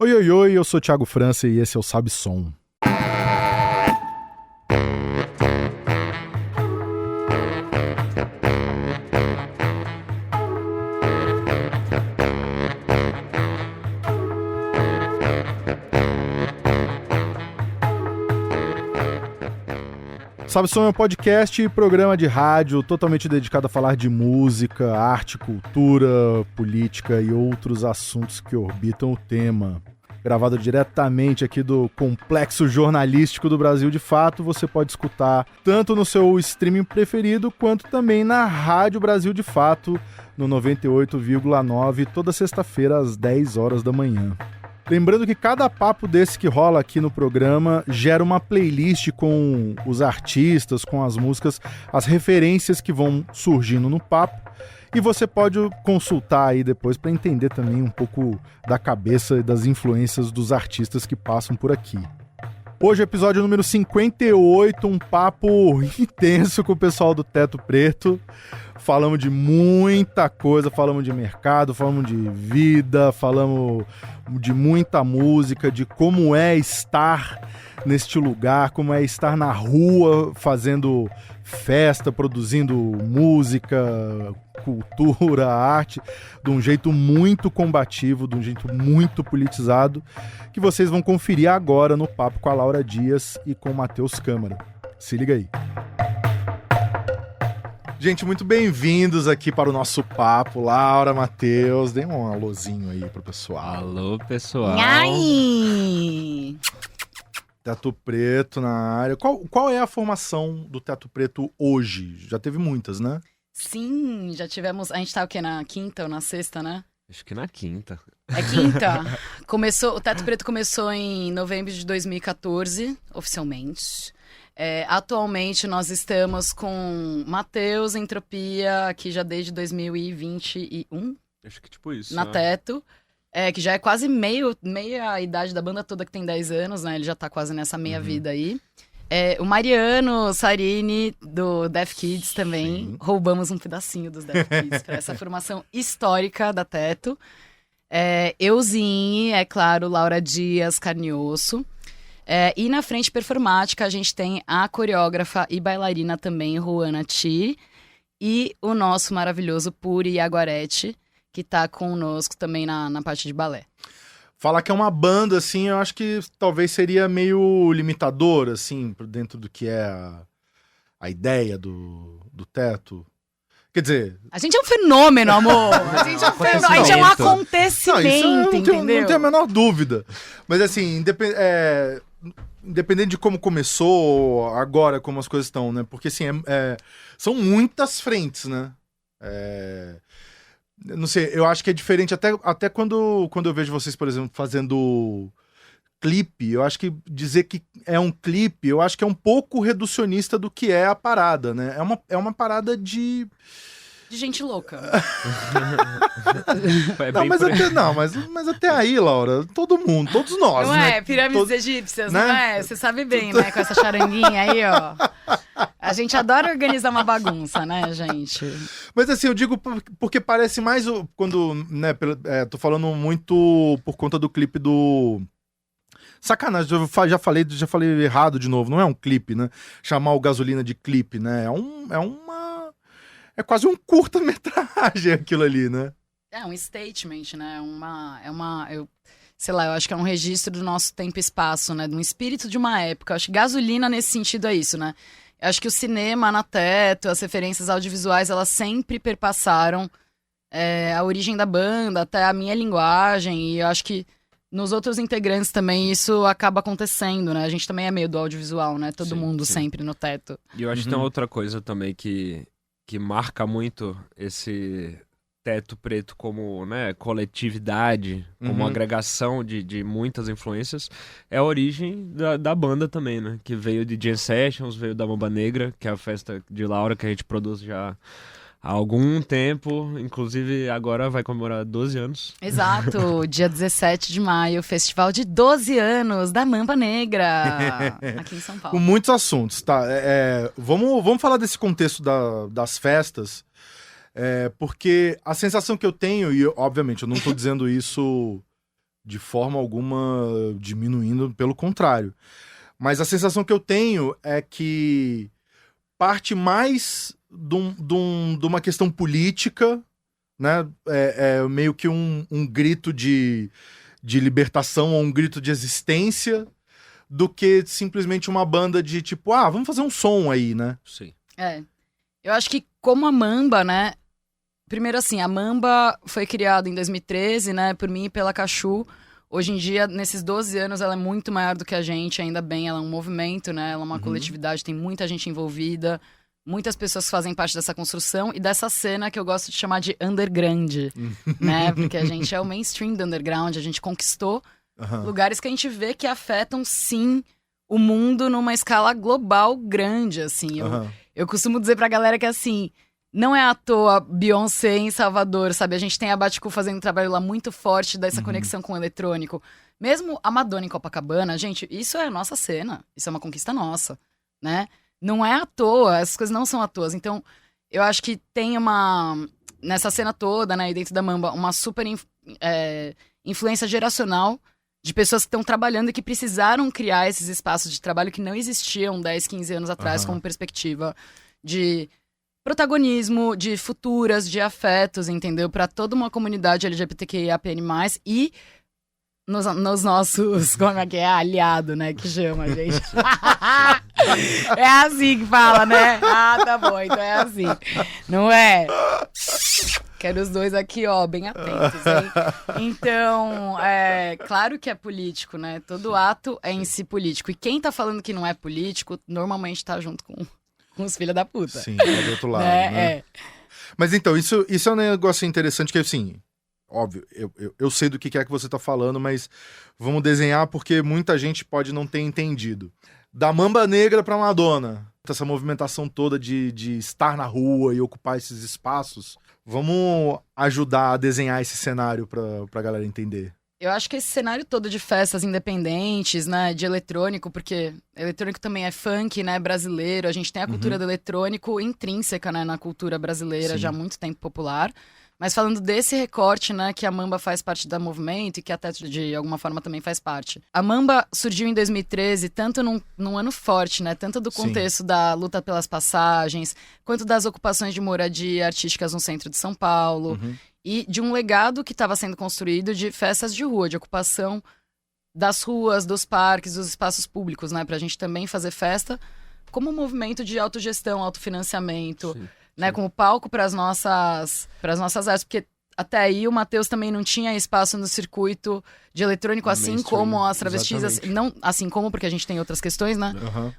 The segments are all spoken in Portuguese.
Oi, oi, oi, eu sou o Thiago França e esse é o Sabe Som. Sabe Som é um podcast e programa de rádio totalmente dedicado a falar de música, arte, cultura, política e outros assuntos que orbitam o tema. Gravado diretamente aqui do Complexo Jornalístico do Brasil de Fato, você pode escutar tanto no seu streaming preferido, quanto também na Rádio Brasil de Fato, no 98,9, toda sexta-feira às 10 horas da manhã. Lembrando que cada papo desse que rola aqui no programa gera uma playlist com os artistas, com as músicas, as referências que vão surgindo no papo. E você pode consultar aí depois para entender também um pouco da cabeça e das influências dos artistas que passam por aqui. Hoje é o episódio número 58, um papo intenso com o pessoal do Teto Preto. Falamos de muita coisa, falamos de mercado, falamos de vida, falamos de muita música, de como é estar neste lugar, como é estar na rua fazendo festa, produzindo música, cultura, arte, de um jeito muito combativo, de um jeito muito politizado, que vocês vão conferir agora no papo com a Laura Dias e com o Matheus Câmara. Se liga aí. Gente, muito bem-vindos aqui para o nosso papo. Laura, Matheus, dê um alôzinho aí pro pessoal. Alô, pessoal. Ai! Teto Preto na área. Qual é a formação do Teto Preto hoje? Já teve muitas, né? Sim, já tivemos. A gente tá o quê? Na quinta ou na sexta, né? Acho que na quinta. É quinta. O Teto Preto começou em novembro de 2014, oficialmente. Atualmente nós estamos com Matheus, Entropia, aqui já desde 2021. Acho que tipo isso. Na Teto. Que já é quase meia a idade da banda toda, que tem 10 anos, né? Ele já tá quase nessa meia vida aí. O Mariano Sarini, do Def Kids também. Sim. Roubamos um pedacinho dos Def Kids para essa formação histórica da Teto. Euzinho, é claro, Laura Dias, carne e osso. E na frente performática a gente tem a coreógrafa e bailarina também, Ruana Ti. E o nosso maravilhoso Puri Yaguarete, que tá conosco também na parte de balé. Falar que é uma banda, assim, eu acho que talvez seria meio limitador, assim, dentro do que é a ideia do Teto. Quer dizer... A gente é um fenômeno, amor! A gente é um fenômeno, a gente é um acontecimento, entendeu? Não tenho a menor dúvida. Mas, assim, independente de como começou, agora, como as coisas estão, né? Porque, assim, são muitas frentes, né? Não sei, eu acho que é diferente até quando eu vejo vocês, por exemplo, fazendo clipe. Eu acho que dizer que é um clipe, eu acho que é um pouco reducionista do que é a parada, né? É uma parada de gente louca. Mas até aí, Laura, todo mundo, todos nós, não né? Pirâmides egípcias, né? Não é? Você sabe bem, né? Com essa charanguinha aí, ó. A gente adora organizar uma bagunça, né, gente? Mas assim, eu digo porque parece mais quando, né, tô falando muito por conta do clipe do... Sacanagem, já falei errado de novo, não é um clipe, né? Chamar o Gasolina de clipe, né? É quase um curta-metragem aquilo ali, né? É um statement, né? Sei lá, eu acho que é um registro do nosso tempo e espaço, né? De um espírito de uma época. Eu acho que Gasolina, nesse sentido, é isso, né? Eu acho que o cinema na Teto, as referências audiovisuais, elas sempre perpassaram a origem da banda, até a minha linguagem, e eu acho que nos outros integrantes também isso acaba acontecendo, né? A gente também é meio do audiovisual, né? Todo mundo sempre no Teto. E eu acho que tem outra coisa também que marca muito esse Teto Preto como, né, coletividade, como agregação de muitas influências, é a origem da banda também, né? Que veio de Jam Sessions, veio da Mamba Negra, que é a festa de Laura que a gente produz já há algum tempo, inclusive agora vai comemorar 12 anos. Exato, dia 17 de maio, festival de 12 anos da Mamba Negra, aqui em São Paulo. Com muitos assuntos, tá? Vamos falar desse contexto das festas, porque a sensação que eu tenho, e obviamente eu não tô dizendo isso de forma alguma diminuindo, pelo contrário. Mas a sensação que eu tenho é que parte mais de uma questão política, né? É meio que um grito de libertação ou um grito de existência, do que simplesmente uma banda de tipo, vamos fazer um som aí, né? Sim. Eu acho que como a Mamba, né? Primeiro assim, a Mamba foi criada em 2013, né? Por mim e pela Cachu. Hoje em dia, nesses 12 anos, ela é muito maior do que a gente, ainda bem. Ela é um movimento, né? Ela é uma coletividade, tem muita gente envolvida. Muitas pessoas que fazem parte dessa construção e dessa cena que eu gosto de chamar de underground, né? Porque a gente é o mainstream do underground, a gente conquistou lugares que a gente vê que afetam, sim, o mundo numa escala global grande, assim. Eu costumo dizer pra galera que, assim, não é à toa Beyoncé em Salvador, sabe? A gente tem a Baticu fazendo um trabalho lá muito forte dessa conexão com o eletrônico. Mesmo a Madonna em Copacabana, gente, isso é a nossa cena. Isso é uma conquista nossa, né? Não é à toa, essas coisas não são à toa. Então, eu acho que tem nessa cena toda, né, e dentro da Mamba, uma super influência geracional de pessoas que estão trabalhando e que precisaram criar esses espaços de trabalho que não existiam 10, 15 anos atrás, como perspectiva de protagonismo, de futuras, de afetos, entendeu? Para toda uma comunidade LGBTQIAPN+, e nos nossos, como é que é? Aliado, né? Que chama, gente. É assim que fala, né? Tá bom, então é assim. Não é? Quero os dois aqui, ó, bem atentos, hein? Então, claro que é político, né? Todo ato é em si político. E quem tá falando que não é político, normalmente tá junto com os filhos da puta. Sim, tá do outro lado, né? Mas então, isso é um negócio interessante que, assim, óbvio, eu sei do que é que você tá falando, mas vamos desenhar porque muita gente pode não ter entendido. Da Mamba Negra pra Madonna, essa movimentação toda de estar na rua e ocupar esses espaços, vamos ajudar a desenhar esse cenário pra galera entender. Eu acho que esse cenário todo de festas independentes, né, de eletrônico, porque eletrônico também é funk, né, brasileiro, a gente tem a cultura do eletrônico intrínseca, né, na cultura brasileira, já há muito tempo popular. Mas falando desse recorte, né, que a Mamba faz parte do movimento e que até de alguma forma também faz parte. A Mamba surgiu em 2013, tanto num ano forte, né, tanto do contexto da luta pelas passagens, quanto das ocupações de moradia artísticas no centro de São Paulo, e de um legado que estava sendo construído de festas de rua, de ocupação das ruas, dos parques, dos espaços públicos, né, pra gente também fazer festa como um movimento de autogestão, autofinanciamento, né, como palco para as nossas artes, porque até aí o Matheus também não tinha espaço no circuito de eletrônico, assim como as travestis, não assim como, porque a gente tem outras questões, né?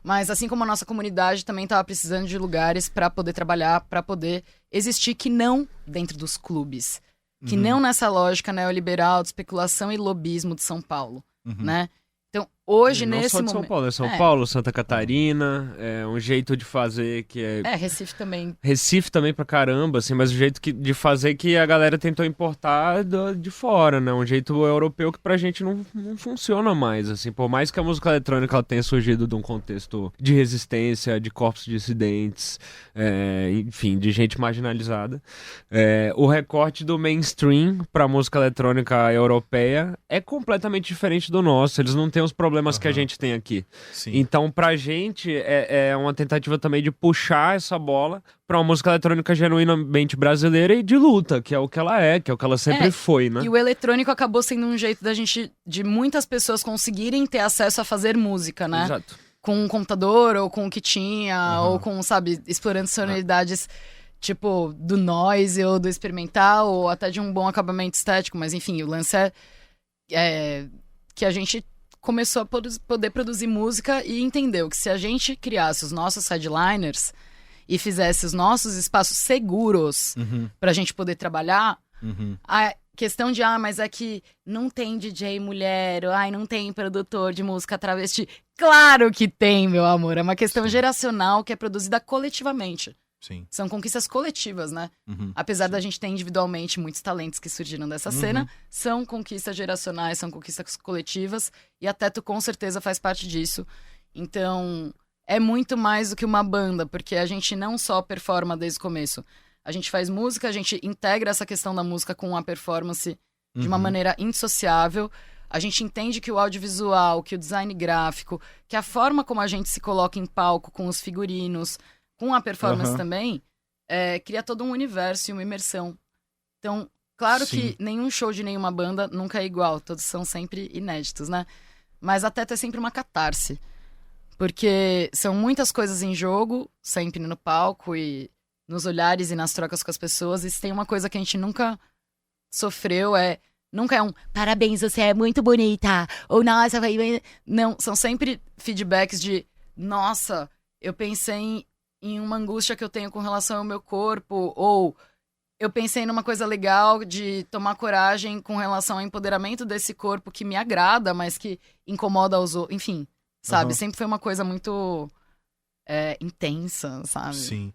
Mas assim como a nossa comunidade também estava precisando de lugares para poder trabalhar, para poder existir, que não dentro dos clubes, que não nessa lógica neoliberal de especulação e lobismo de São Paulo, né? Então, hoje, nesse momento... Não só de São Paulo, é São Paulo, Santa Catarina, é um jeito de fazer que é... Recife também. Recife também pra caramba, assim, mas o jeito de fazer que a galera tentou importar de fora, né? Um jeito europeu que pra gente não funciona mais, assim. Por mais que a música eletrônica ela tenha surgido de um contexto de resistência, de corpos dissidentes, enfim, de gente marginalizada, o recorte do mainstream pra música eletrônica europeia é completamente diferente do nosso. Eles não têm os problemas que a gente tem aqui. Sim. Então, pra gente, é uma tentativa também de puxar essa bola pra uma música eletrônica genuinamente brasileira e de luta, que é o que ela que é o que ela sempre foi, né? E o eletrônico acabou sendo um jeito de muitas pessoas conseguirem ter acesso a fazer música, né? Exato. Com um computador, ou com o que tinha, ou com, sabe, explorando sonoridades... tipo, do noise ou do experimental, ou até de um bom acabamento estético, mas enfim, o lance é que a gente começou a poder produzir música e entendeu que se a gente criasse os nossos headliners e fizesse os nossos espaços seguros pra gente poder trabalhar, a questão de, mas é que não tem DJ mulher, não tem produtor de música travesti. Claro que tem, meu amor, é uma questão geracional que é produzida coletivamente. Sim. São conquistas coletivas, né? Apesar da gente ter individualmente muitos talentos que surgiram dessa cena, são conquistas geracionais, são conquistas coletivas, e a Teto com certeza faz parte disso. Então, é muito mais do que uma banda, porque a gente não só performa desde o começo. A gente faz música, a gente integra essa questão da música com a performance de uma maneira indissociável. A gente entende que o audiovisual, que o design gráfico, que a forma como a gente se coloca em palco com os figurinos, com a performance também, cria todo um universo e uma imersão. Então, claro que nenhum show de nenhuma banda nunca é igual, todos são sempre inéditos, né? Mas a Teto é sempre uma catarse, porque são muitas coisas em jogo, sempre no palco e nos olhares e nas trocas com as pessoas, e se tem uma coisa que a gente nunca sofreu nunca é um parabéns, você é muito bonita, ou nossa, vai... Não, são sempre feedbacks de nossa, eu pensei em uma angústia que eu tenho com relação ao meu corpo, ou eu pensei numa coisa legal de tomar coragem com relação ao empoderamento desse corpo que me agrada, mas que incomoda os outros, enfim, sabe? Sempre foi uma coisa muito intensa, sabe? Sim.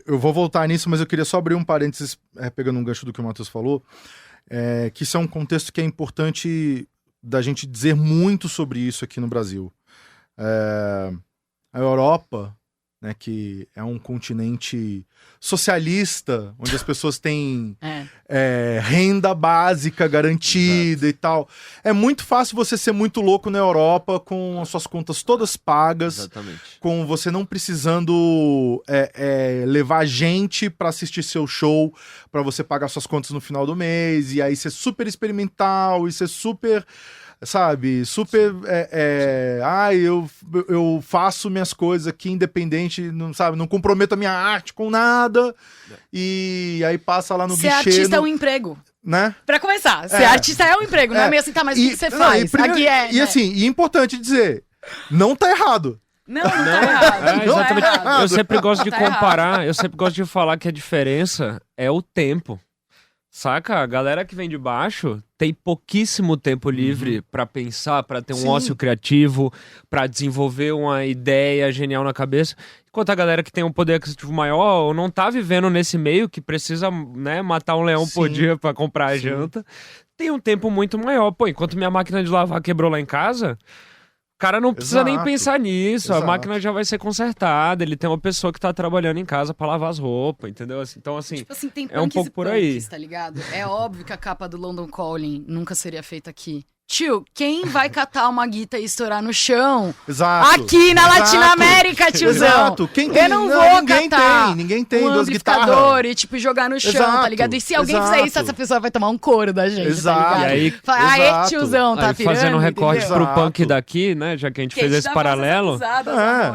Eu vou voltar nisso, mas eu queria só abrir um parênteses, pegando um gancho do que o Matheus falou, que isso é um contexto que é importante da gente dizer muito sobre isso aqui no Brasil. A Europa, né, que é um continente socialista, onde as pessoas têm renda básica garantida. Exato. E tal. É muito fácil você ser muito louco na Europa com as suas contas todas pagas. Exatamente. Com você não precisando levar gente pra assistir seu show, pra você pagar suas contas no final do mês, e aí ser super experimental, e ser super... Sabe, super eu faço minhas coisas aqui independente, não comprometo a minha arte com nada, e aí passa lá no guichê. Ser artista é um emprego, né? Pra começar, ser artista é um emprego, não é meio assim, tá, mas o que você faz? Aqui e assim, e é importante dizer, não tá errado. Não tá errado. Exatamente. Tá errado. Eu sempre gosto de comparar, eu sempre gosto de falar que a diferença é o tempo. Saca? A galera que vem de baixo tem pouquíssimo tempo livre pra pensar, pra ter um ócio criativo, pra desenvolver uma ideia genial na cabeça. Enquanto a galera que tem um poder aquisitivo maior não tá vivendo nesse meio, que precisa, né, matar um leão por dia pra comprar a janta, tem um tempo muito maior. Pô, enquanto minha máquina de lavar quebrou lá em casa... O cara não precisa nem pensar nisso, a máquina já vai ser consertada, ele tem uma pessoa que tá trabalhando em casa pra lavar as roupas, entendeu? Então, assim, tipo assim, tem é um pouco por aí. Tá ligado? É óbvio que a capa do London Calling nunca seria feita aqui. Tio, quem vai catar uma guita e estourar no chão? Exato. Aqui na Latinoamérica, tiozão. Exato. Eu não vou catar ninguém tem um duas amplificador guitarras. E, tipo, jogar no chão, tá ligado? E se alguém fizer isso, essa pessoa vai tomar um couro da gente, tá ligado? E aí, aê, tiozão, tá pirando, fazendo um recorte entendeu? pro punk daqui, né? Já que a gente fez esse paralelo.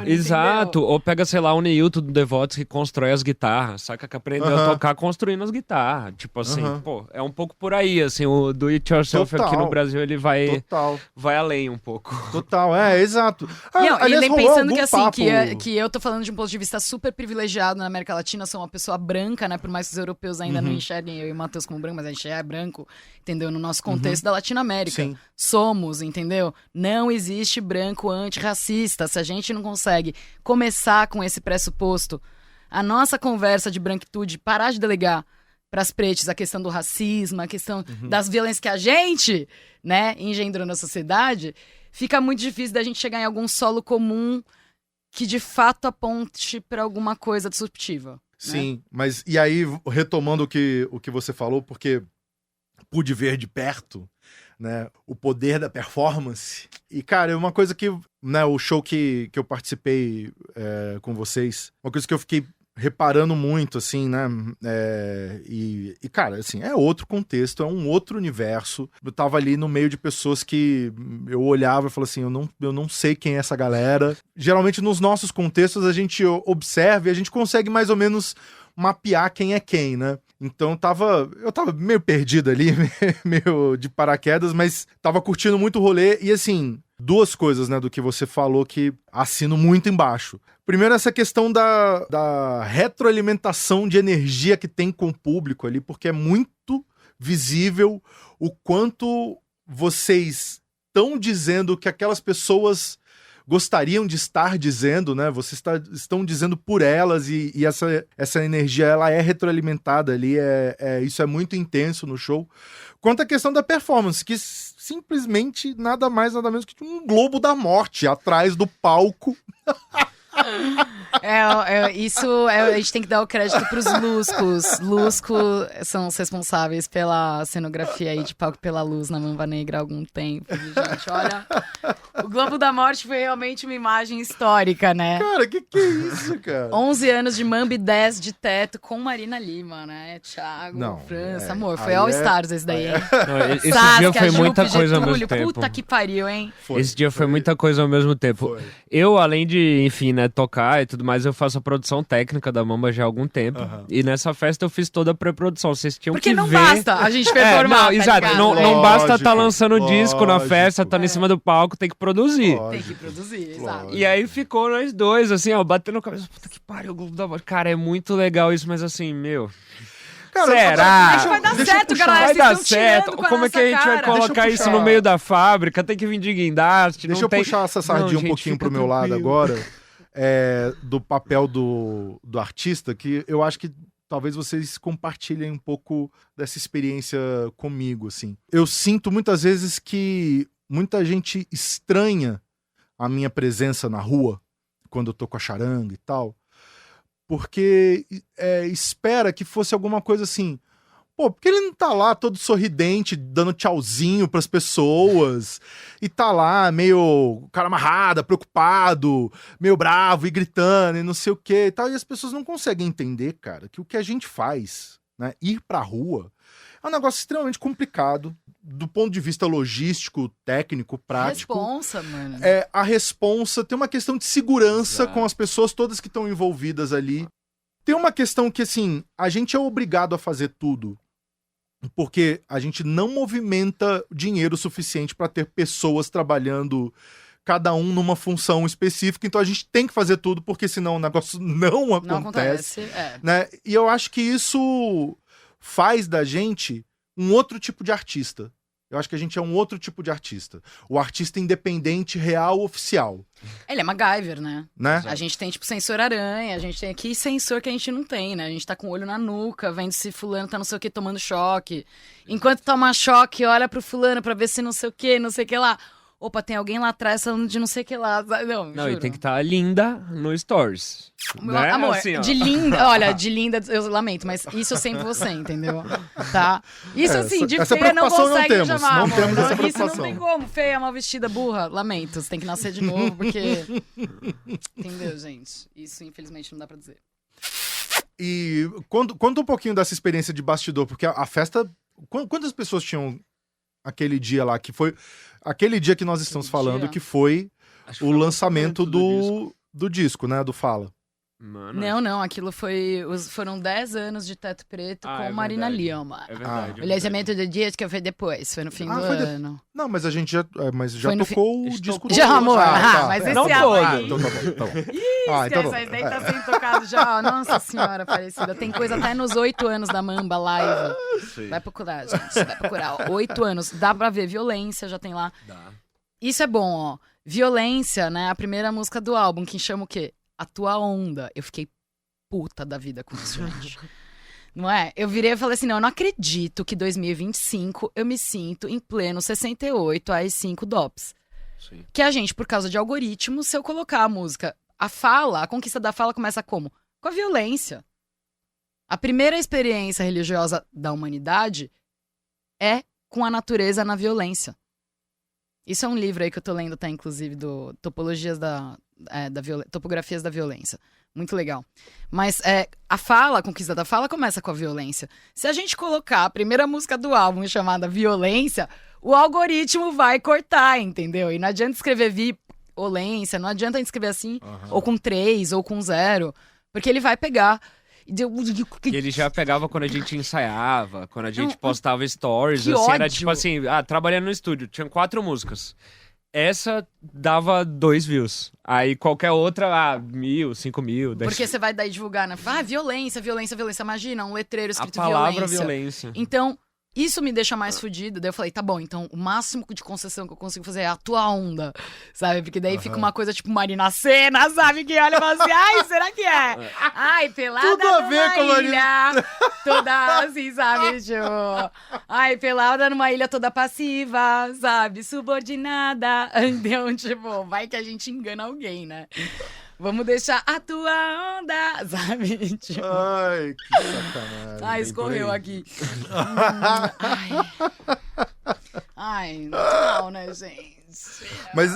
Exato. Ou pega, sei lá, o Neilton do Devotos que constrói as guitarras, saca? Que aprendeu a tocar construindo as guitarras. Tipo assim, pô, é um pouco por aí, assim, o do it yourself aqui no Brasil, ele vai além um pouco. Total, exato. E pensando que assim, que eu tô falando de um ponto de vista super privilegiado na América Latina, sou uma pessoa branca, né? Por mais que os europeus ainda não enxerguem eu e o Matheus como branco, mas a gente é branco, entendeu? No nosso contexto da Latinoamérica. Sim. Somos, entendeu? Não existe branco antirracista. Se a gente não consegue começar com esse pressuposto, a nossa conversa de branquitude, parar de delegar pras pretes a questão do racismo, a questão das violências que a gente, né, engendrou na sociedade, fica muito difícil da gente chegar em algum solo comum que de fato aponte pra alguma coisa disruptiva. Sim, né? Mas e aí, retomando o que você falou, porque pude ver de perto, né, o poder da performance. E, cara, uma coisa que, né, o show que eu participei com vocês, uma coisa que eu fiquei reparando muito, assim, né? E, cara, assim, é outro contexto, é um outro universo. Eu tava ali no meio de pessoas que eu olhava e falava assim, eu não sei quem é essa galera. Geralmente, nos nossos contextos, a gente observa e a gente consegue mais ou menos mapear quem é quem, né? Então eu tava meio perdido ali, meio de paraquedas, mas tava curtindo muito o rolê. E assim, duas coisas, né, do que você falou que assino muito embaixo. Primeiro, essa questão da retroalimentação de energia que tem com o público ali, porque é muito visível o quanto vocês estão dizendo que aquelas pessoas gostariam de estar dizendo, né? Vocês estão dizendo por elas e essa energia, ela é retroalimentada ali, isso é muito intenso no show. Quanto à questão da performance, que simplesmente nada mais, nada menos que um globo da morte atrás do palco. A gente tem que dar o crédito pros Luscos. Lusco são os responsáveis pela cenografia aí de palco pela luz na Mamba Negra há algum tempo. Gente, olha, o Globo da Morte foi realmente uma imagem histórica, né? Cara, que é isso, cara? 11 anos de Mamba e 10 de teto com Marina Lima, né? Thiago, França, amor. Foi All Stars esse daí, hein? Não, esse Saskia, dia foi muita Jupe, coisa ao Getúlio, mesmo tempo. puta que pariu, hein? Esse dia foi muita coisa ao mesmo tempo. Foi. Eu, além de, enfim, né, tocar e tudo mais, eu faço a produção técnica da Mamba já há algum tempo. E nessa festa eu fiz toda a pré-produção. Vocês tinham Porque que não ver... basta a gente performar, não, tá exato. ligado? Não basta estar Lógico, lançando disco na festa, lógico. tá em cima do palco, tem que produzir. Tem que produzir, exato. E aí ficou nós dois, assim, ó, batendo a cabeça. Puta que pariu, o Globo da Morte. Cara, é muito legal isso, mas assim, meu... Cara, Será? Acho que vai dar Deixa eu certo, puxar. galera. Vai Vocês dar estão certo? tirando com a Como é que a nossa gente vai cara. colocar Deixa eu isso puxar. no meio da fábrica? Tem que vir de guindaste. Deixa não eu tem... puxar essa sardinha Não, um gente, pouquinho fica pro meu lado tranquilo. agora, do papel do artista, que eu acho que talvez vocês compartilhem um pouco dessa experiência comigo, assim. Eu sinto muitas vezes que muita gente estranha a minha presença na rua, quando eu tô com a charanga e tal, porque espera que fosse alguma coisa assim... Pô, porque ele não tá lá todo sorridente, dando tchauzinho pras pessoas, e tá lá meio cara amarrada, preocupado, meio bravo e gritando e não sei o que e tal. E as pessoas não conseguem entender, cara, que o que a gente faz, né, ir pra rua, é um negócio extremamente complicado, do ponto de vista logístico, técnico, prático. Responsa, mano. A responsa, tem uma questão de segurança Exato. com as pessoas todas que estão envolvidas ali. Tem uma questão que, assim, a gente é obrigado a fazer tudo, porque a gente não movimenta dinheiro suficiente para ter pessoas trabalhando, cada um numa função específica, então a gente tem que fazer tudo, porque senão o negócio não acontece. Né? E eu acho que isso faz da gente um outro tipo de artista. Eu acho que a gente é um outro tipo de artista. O artista independente, real, oficial. Ele é MacGyver, né? Né? A gente tem, tipo, sensor aranha, a gente tem aqui sensor que a gente não tem, né? A gente tá com o olho na nuca, vendo se fulano tá não sei o que tomando choque. Enquanto toma choque, olha pro fulano pra ver se não sei o que lá. Opa, tem alguém lá atrás falando de não sei o que lá. Não, Não, e juro. tem que estar linda no Stories. Meu Né? amor, Assim, ó. de linda, olha, de linda, eu lamento, mas isso eu sempre vou ser, entendeu? Tá? Isso assim, de essa feia não preocupação não consegue temos, chamar, não amor. temos essa Isso não preocupação. tem como, feia, mal vestida, burra, lamento, você tem que nascer de novo, porque... Entendeu, gente? Isso, infelizmente, não dá pra dizer. E conta um pouquinho dessa experiência de bastidor, porque a festa... Quantas pessoas tinham aquele dia lá, que foi... Aquele dia que nós estamos Aquele falando, dia? que foi Acho que o foi lançamento disco. do disco, né? Do Fala. Mano, Não, aquilo foram 10 anos de Teto Preto Ah, com é Marina verdade. Lima. é verdade. O lançamento do disco foi depois, foi no fim do foi de- ano. Não, mas a gente já Foi no tocou o Eles disco tocou- todo. Já, amor, tá. mas esse Não ano todo. aí... Então tá bom, tá bom. Esquece, então esse daí tá sendo tocado já. Nossa senhora, parecida. Tem coisa até nos 8 anos da Mamba Live. Vai procurar, gente. Vai procurar. 8 anos. Dá pra ver. Violência já tem lá. Dá. Isso é bom, ó. Violência, né? A primeira música do álbum, que chama o quê? A Tua Onda. Eu fiquei puta da vida com isso, gente. Não é? Eu virei e falei assim, não, eu não acredito que 2025 eu me sinto em pleno 68 às 5 DOPS. Sim. Que a gente, por causa de algoritmos, se eu colocar a música, a conquista da fala começa como? Com a violência. A primeira experiência religiosa da humanidade é com a natureza na violência. Isso é um livro aí que eu tô lendo, tá? Inclusive, do Topografias da Violência. Muito legal. Mas a conquista da fala começa com a violência. Se a gente colocar a primeira música do álbum chamada Violência, o algoritmo vai cortar, entendeu? E não adianta escrever violência, não adianta a gente escrever assim, ou com 3, ou com 0, porque ele vai pegar. E ele já pegava quando a gente ensaiava, quando a gente Não, postava stories, que assim, era ódio. tipo assim, trabalhando no estúdio, tinha 4 músicas. Essa dava 2 views. Aí qualquer outra, 1.000, 5.000, 10. Porque você vai daí divulgar, né? Violência. Imagina, um letreiro A escrito palavra violência. violência. Então, isso me deixa mais fodida. Daí eu falei, tá bom, então o máximo de concessão que eu consigo fazer é a tua onda, sabe? Porque daí fica uma coisa tipo Marina Sena, sabe? Que olha e fala assim, ai, será que é? Ai, pelada Tudo a ver numa com a Marina. ilha, toda assim, sabe? Tipo, ai, pelada numa ilha toda passiva, sabe? Subordinada. Então, tipo, vai que a gente engana alguém, né? Vamos deixar a tua onda, sabe? Tipo... Ai, que sacanagem. Ai, escorreu aqui. Ai, não, né, gente? Mas...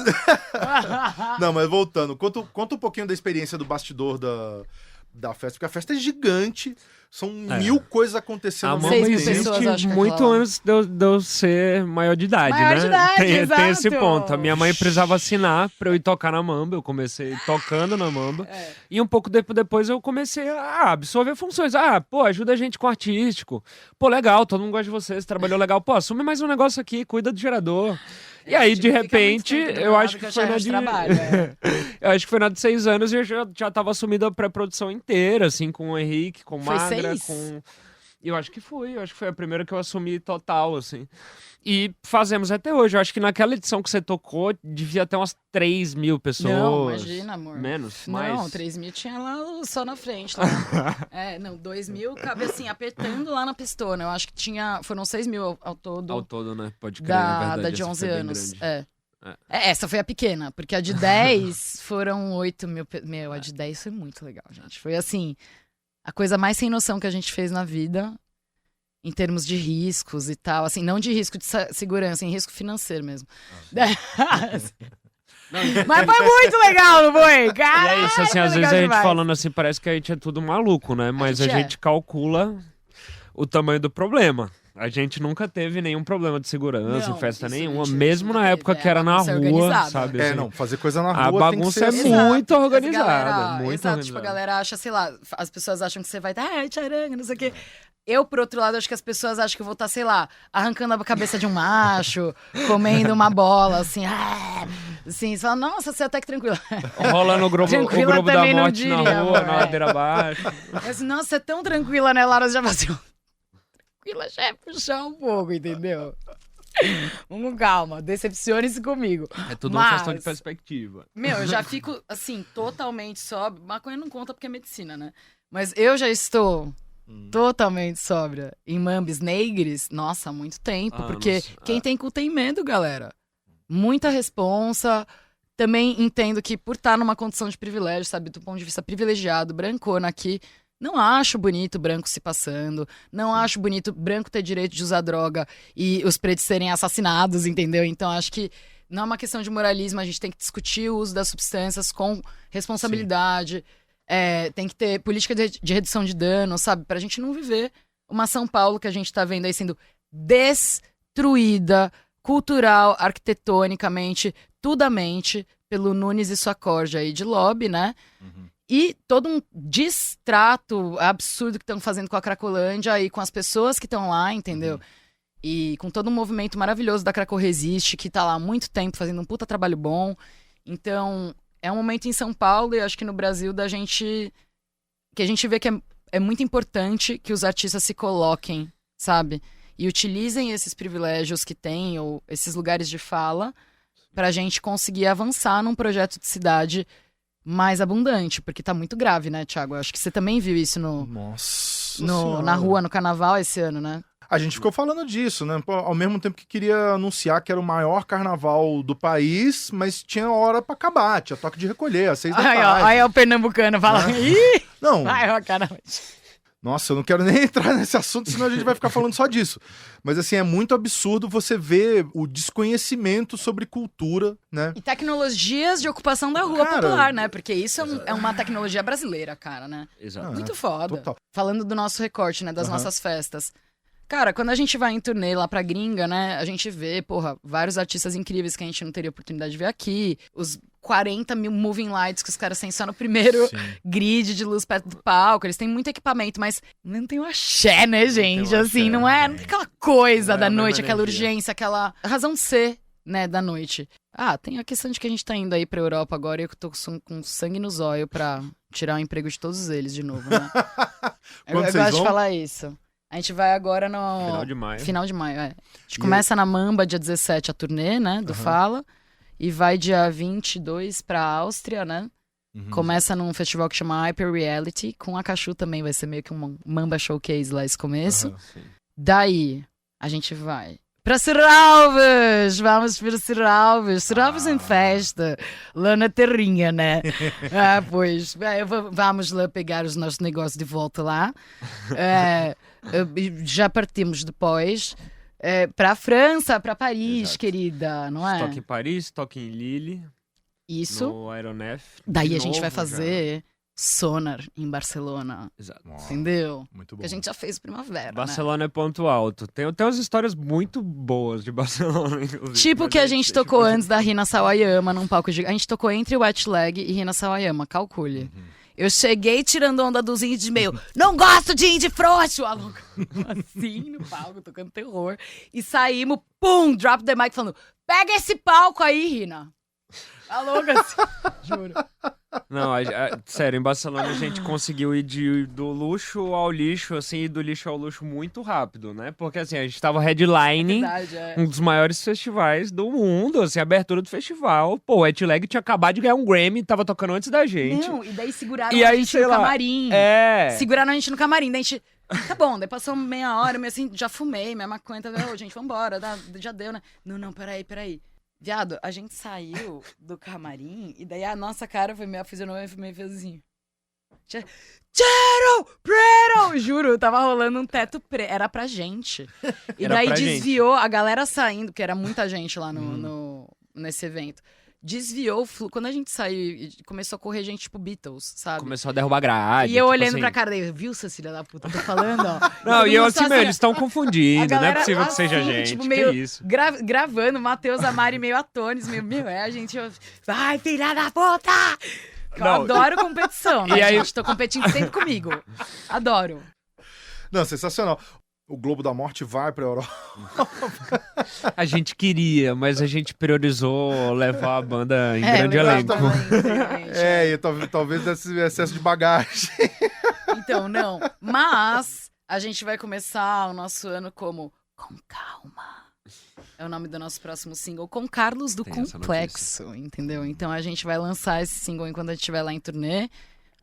Não, mas voltando, conta um pouquinho da experiência do bastidor da festa, porque a festa é gigante, são 1000 coisas acontecendo ao Seis mesmo mil tempo. pessoas, acho que muito aquela- antes de eu ser maior de idade, Maior né? de idade, tem esse exato. ponto. A minha mãe precisava assinar pra eu ir tocar na Mamba. Eu comecei tocando na Mamba. E um pouco depois eu comecei a absorver funções. Pô, ajuda a gente com artístico. Pô, legal, todo mundo gosta de vocês, trabalhou legal. Pô, assume mais um negócio aqui, cuida do gerador. E aí, de repente, eu acho que foi na de... Eu acho que foi na de 6 anos e eu já tava assumindo a pré-produção inteira, assim, com o Henrique, com Foi Magra, 6? com... Eu acho que foi a primeira que eu assumi total, assim. E fazemos até hoje. Eu acho que naquela edição que você tocou, devia ter umas 3 mil pessoas. Não, imagina, amor. Menos, mais. Não, 3 mil tinha lá só na frente. Lá. 2 mil cabe assim, apertando lá na pistona. Eu acho que foram 6 mil ao todo. Ao todo, né? Pode crer, é verdade. Da de essa 11 foi bem anos. grande. Essa foi a pequena, porque a de 10 foram 8 mil. Meu, a de 10 foi muito legal, gente. Foi assim, a coisa mais sem noção que a gente fez na vida, em termos de riscos e tal. Assim, não de risco de segurança, em risco financeiro mesmo. Mas foi muito legal, não foi? Caralho, E é isso, assim, às foi vezes legal a gente demais. falando assim, parece que a gente é tudo maluco, né? Mas a gente é. gente calcula o tamanho do problema. A gente nunca teve nenhum problema de segurança Não, em festa isso nenhuma, a gente mesmo nunca na teve, época que era na bagunça rua, organizada. sabe? assim? Não, fazer coisa na A rua bagunça tem é que ser Exato. muito organizada, Galera, muito exato, organizada. tipo, a galera acha, sei lá, as pessoas acham que você vai estar, tcharanga, não sei o quê. Eu, por outro lado, acho que as pessoas acham que eu vou estar, sei lá, arrancando a cabeça de um macho, comendo uma bola, assim, assim, você fala, nossa, você é até que tranquila. Rolando o Globo Tranquila da também não Morte diria, na rua, amor, na ladeira abaixo. Mas, nossa, você é tão tranquila, né, Lara? Já fazia tranquila, já é puxar um pouco, entendeu? Vamos com calma, decepcione-se comigo. É tudo uma questão de perspectiva. Meu, eu já fico, assim, totalmente sóbria. Maconha não conta porque é medicina, né? Mas eu já estou totalmente sóbria em Mambis Negres, nossa, há muito tempo. Porque quem tem cu tem medo, galera. Muita responsa. Também entendo que por estar numa condição de privilégio, sabe? Do ponto de vista privilegiado, brancona aqui, não acho bonito branco se passando. Não acho bonito branco ter direito de usar droga e os pretos serem assassinados, entendeu? Então acho que não é uma questão de moralismo, a gente tem que discutir o uso das substâncias com responsabilidade. Tem que ter política de redução de dano, sabe? Pra gente não viver uma São Paulo que a gente tá vendo aí sendo destruída cultural, arquitetonicamente, tudamente, pelo Nunes e sua corja aí de lobby, né? E todo um distrato absurdo que estão fazendo com a Cracolândia e com as pessoas que estão lá, entendeu? E com todo um movimento maravilhoso da Craco Resiste, que tá lá há muito tempo fazendo um puta trabalho bom. Então, é um momento em São Paulo e acho que no Brasil que a gente vê que é muito importante que os artistas se coloquem, sabe? E utilizem esses privilégios que têm, ou esses lugares de fala, pra gente conseguir avançar num projeto de cidade mais abundante, porque tá muito grave, né, Thiago? Eu acho que você também viu isso na rua, no carnaval esse ano, né? A gente ficou falando disso, né? Pô, ao mesmo tempo que queria anunciar que era o maior carnaval do país, mas tinha hora pra acabar, tinha toque de recolher, às 6 da tarde. Aí é o pernambucano falando. Não. Ai, ó, caramba. Nossa, eu não quero nem entrar nesse assunto, senão a gente vai ficar falando só disso. Mas assim, é muito absurdo você ver o desconhecimento sobre cultura, né? E tecnologias de ocupação da rua Cara, popular, né? Porque isso é uma tecnologia brasileira, cara, né? Exato. Muito foda. Total. Falando do nosso recorte, né? Das nossas festas. Cara, quando a gente vai em turnê lá pra gringa, né? A gente vê, vários artistas incríveis que a gente não teria oportunidade de ver aqui. Os 40 mil moving lights que os caras têm só no primeiro grid de luz perto do palco. Eles têm muito equipamento, mas não tem o axé, né, gente? Assim, não tem aquela coisa da noite, aquela urgência, aquela razão de ser, né, da noite. Tem a questão de que a gente tá indo aí pra Europa agora e eu tô com sangue nos olhos pra tirar o emprego de todos eles de novo, né? eu gosto de falar isso. A gente vai agora no... Final de maio, A gente começa na Mamba, dia 17, a turnê, né, do Fala. E vai dia 22 pra Áustria, né? Começa num festival que chama Hyper Reality. Com a Cachu também, vai ser meio que um Mamba Showcase lá esse começo. Daí, a gente vai Pra Serralves! Vamos para Serralves. Serralves em festa. Lá na terrinha, né? Pois. Vamos lá pegar os nossos negócios de volta lá. Já partimos depois para a França, para Paris, Exato. querida, não é? Toque em Paris, toque em Lille, Isso. no Aeronef. Daí De a gente vai novo fazer Sonar em Barcelona. Exato. Entendeu? Muito bom. Que a gente já fez primavera, né? Barcelona é ponto alto. Tem umas histórias muito boas de Barcelona, inclusive. Tipo Mas que a aí gente deixa tocou pra antes da Rina Sawayama num palco gigante. A gente tocou entre Wet Leg e Rina Sawayama, calcule. Eu cheguei tirando onda dos índios de meio, não gosto de índio frouxo! A louca assim no palco, tocando terror. E saímos, pum, drop the mic, falando, pega esse palco aí, Rina. A louca assim, juro. Não, sério, em Barcelona a gente conseguiu ir do luxo ao lixo, assim, e do lixo ao luxo muito rápido, né? Porque, assim, a gente tava headlining Verdade, um dos maiores festivais do mundo, assim, abertura do festival. Pô, o Wet Leg tinha acabado de ganhar um Grammy, tava tocando antes da gente. Não, e daí seguraram E a aí, gente sei no lá, camarim. Seguraram a gente no camarim, daí a gente... Tá bom, daí passou meia hora, meio assim, já fumei, minha maconha, tá vendo? Gente, vambora, já deu, né? Não, peraí. Viado, a gente saiu do camarim e daí a nossa cara foi meio, a fisionomia foi meio assim. Tiro! Preto! Juro, tava rolando um teto preto. Era pra gente. E Era daí pra desviou a galera saindo, que era muita gente lá nesse evento. Desviou o fluxo. Quando a gente saiu e começou a correr gente tipo Beatles, sabe? Começou a derrubar grade. E eu tipo olhando assim. pra cara dele, viu, seu filho da puta, tô falando, ó. Não, todo e eu mundo assim, só meu, eles estão confundindo, a não é galera possível que seja assim, gente, tipo, que meio isso. Gravando, Matheus Amari meio atônios, meio, a gente, vai, filha da puta! Eu Não. adoro competição, né, E aí- gente? Tô competindo sempre comigo. Adoro. Não, sensacional. O Globo da Morte vai pra Europa. A gente queria, mas a gente priorizou levar a banda em grande legal elenco. também, realmente. E talvez desse excesso de bagagem. Então, não. Mas a gente vai começar o nosso ano como Com Calma. É o nome do nosso próximo single, com Carlos do Tem essa Complexo, entendeu? Então a gente vai lançar esse single enquanto a gente estiver lá em turnê.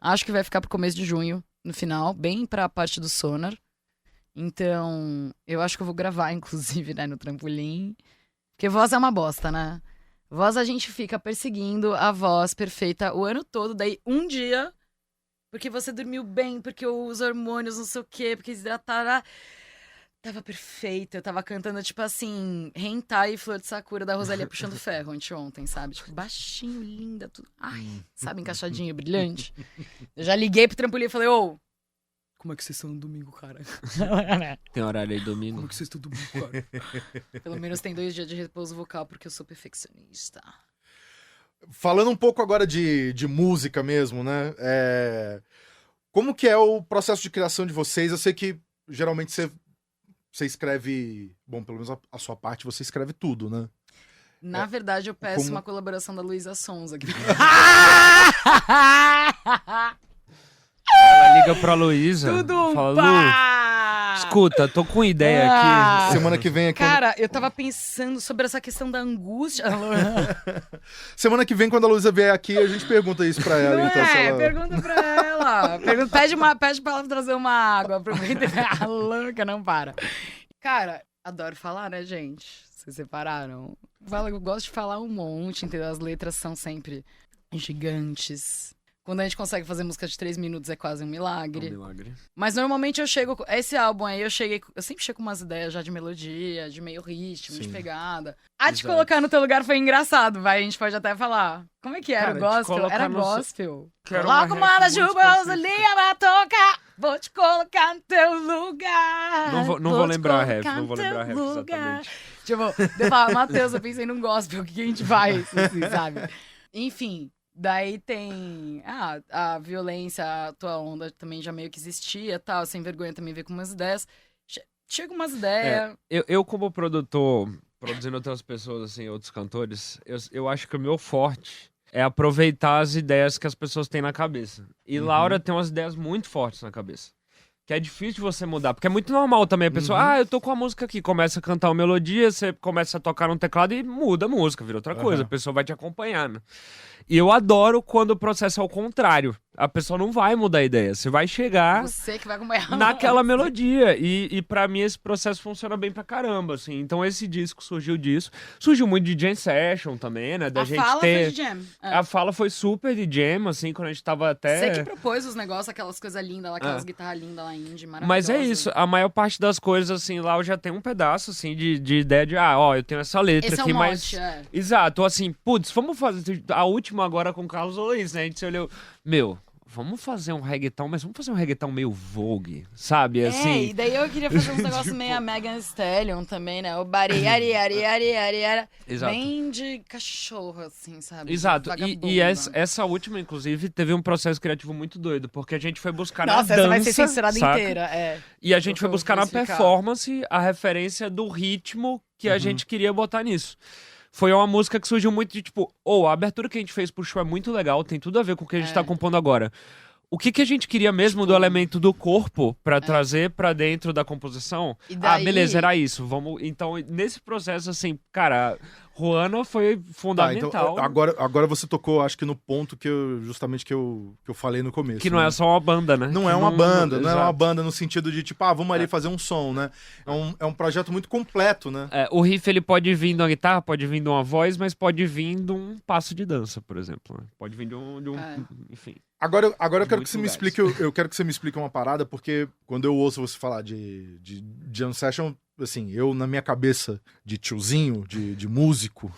Acho que vai ficar pro começo de junho, no final, bem pra parte do Sonar. Então, eu acho que eu vou gravar, inclusive, né, no trampolim. Porque voz é uma bosta, né? Voz a gente fica perseguindo a voz perfeita o ano todo, daí um dia, porque você dormiu bem, porque os hormônios, não sei o quê, porque hidratar. Tava perfeita, eu tava cantando, tipo assim, Hentai e Flor de Sakura da Rosalia Puxando Ferro ontem, sabe? Tipo, baixinho, linda, tudo. Ai, sabe, encaixadinho, brilhante. Eu já liguei pro trampolim e falei, ô, como é que vocês estão no domingo, cara? Tem horário aí Como domingo. é que vocês estão no domingo, cara? Pelo menos tem 2 dias de repouso vocal, porque eu sou perfeccionista. Falando um pouco agora de música mesmo, né? Como que é o processo de criação de vocês? Eu sei que geralmente você escreve... Bom, pelo menos a sua parte, você escreve tudo, né? Na verdade, eu peço como- uma colaboração da Luísa Sonza aqui. Ela liga pra Luísa, Tudo fala, Lu, pá! escuta, tô com ideia Ah! aqui. Semana que vem aqui... Cara, eu tava pensando sobre essa questão da angústia. Semana que vem, quando a Luísa vier aqui, a gente pergunta isso pra ela. Não então, se é? ela... Pergunta pra ela. pede pra ela trazer uma água. Aproveita. A louca não para. Cara, adoro falar, né, gente? Vocês separaram? Eu gosto de falar um monte, entendeu? As letras são sempre gigantes. Quando a gente consegue fazer música de 3 minutos é quase um milagre. Milagre. Mas normalmente eu chego... Esse álbum aí, eu sempre chego com umas ideias já de melodia, de meio ritmo, de Sim. pegada. A te Exato. colocar no teu lugar foi engraçado, vai. A gente pode até falar. Como é que era Cara, o te gospel? colocar Era no gospel. Quero uma Coloca rap uma muito juba, específica. Rosalia vai tocar. Vou te colocar no teu lugar. Não vou te lembrar a rap, colocar não no vou teu lembrar a rap lugar. exatamente. Tipo, eu falo, Matheus, eu pensei num gospel, o que a gente faz? Assim, sabe? Enfim, daí tem a violência, a tua onda também já meio que existia, tal, sem vergonha também veio com umas ideias. Chega umas ideias. Eu como produtor, produzindo outras pessoas, assim, outros cantores, eu acho que o meu forte é aproveitar as ideias que as pessoas têm na cabeça. E Laura tem umas ideias muito fortes na cabeça. Que é difícil de você mudar, porque é muito normal também a pessoa, eu tô com a música aqui, começa a cantar uma melodia, você começa a tocar no teclado e muda a música, vira outra coisa, a pessoa vai te acompanhando. E eu adoro quando o processo é ao contrário. A pessoa não vai mudar a ideia. Você vai chegar Você que vai acompanhar naquela melodia. E pra mim esse processo funciona bem pra caramba, assim. Então esse disco surgiu disso. Surgiu muito de jam session também, né? Da A gente fala ter... foi de jam. A fala foi super de jam, assim, quando a gente tava até... Você que propôs os negócios, aquelas coisas lindas lá, aquelas guitarras lindas lá, indie, maravilhosas. Mas é isso, a maior parte das coisas, assim, lá eu já tenho um pedaço, assim, de ideia de, eu tenho essa letra Esse aqui, é o mas... mote, Exato, assim, putz, vamos fazer a última agora com o Carlos Luiz, né? A gente olhou, vamos fazer um reggaeton, mas vamos fazer um reggaeton meio Vogue, sabe? Assim... e daí eu queria fazer uns negócios Tipo... meio a Megan Stallion também, né? O bari, Exato. bem de cachorro, assim, sabe? Exato, Vagabunda. e essa última, inclusive, teve um processo criativo muito doido, porque a gente foi buscar na Nossa, dança, essa vai ser censurada saca? inteira, E a gente foi Eu buscar vou na explicar. performance a referência do ritmo que a gente queria botar nisso. Foi uma música que surgiu muito de tipo, a abertura que a gente fez pro show é muito legal, tem tudo a ver com o que a gente tá compondo agora. O que a gente queria mesmo do elemento do corpo pra trazer pra dentro da composição? E daí... Beleza, era isso. Vamos. Então, nesse processo, assim, cara, Juana foi fundamental. Então, agora você tocou, acho que no ponto que eu falei no começo. Que não é só uma banda, né? Não que é uma banda, não é uma exato. banda no sentido de tipo, vamos ali fazer um som, né? É um projeto muito completo, né? O riff, ele pode vir de uma guitarra, pode vir de uma voz, mas pode vir de um passo de dança, por exemplo. Né? Pode vir de um enfim. Agora eu quero que você me lugares. explique, eu quero que você me explique uma parada, porque quando eu ouço você falar de jam session, assim, eu na minha cabeça de tiozinho, de músico,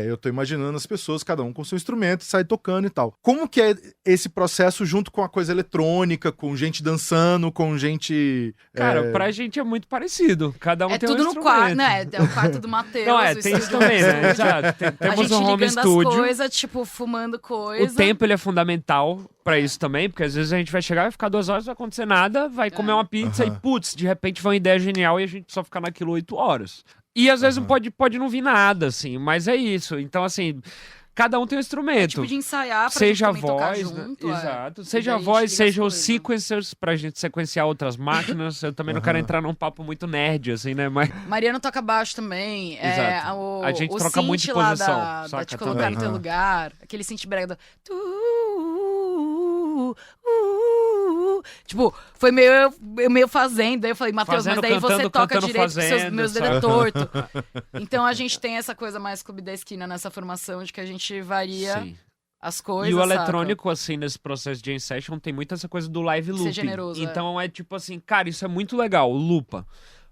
eu tô imaginando as pessoas, cada um com seu instrumento, sai tocando e tal. Como que é esse processo junto com a coisa eletrônica, com gente dançando, com gente... Cara, pra gente é muito parecido. Cada um tem tudo um no instrumento. quarto, né? É o quarto do Matheus. Não, o tem isso estúdio também, do né? estúdio. Exato. A Temos gente um home ligando studio. as coisas, tipo, fumando coisa. O tempo, ele é fundamental pra isso também, porque às vezes a gente vai chegar, vai ficar 2 horas, não vai acontecer nada, vai comer uma pizza e, putz, de repente vai uma ideia genial e a gente só ficar naquilo 8 horas. E às vezes pode não vir nada, assim, mas é isso. Então, assim, cada um tem um instrumento. Tipo de ensaiar pra seja a gente também tocar voz, né? junto. Exato. E Seja a daí voz, liga as seja os coisas. sequencers pra gente sequenciar outras máquinas. Eu também não quero entrar num papo muito nerd, assim, né? Mas... Mariano toca baixo também. Exato. A gente o troca muito de synth lá posição, da saca, te colocar também. no teu lugar. Aquele synth brega do... Tipo, foi meio fazendo. Daí eu falei, Matheus, mas Fazendo, daí você cantando, toca cantando, direito com seus fazendo, meus dedos sabe? tortos. Então a gente tem essa coisa mais clube da esquina nessa formação de que a gente varia Sim. as coisas, E o saca? eletrônico, assim, nesse processo de jam session, tem muito essa coisa do live looping. generoso, Então é tipo assim, cara, isso é muito legal, lupa.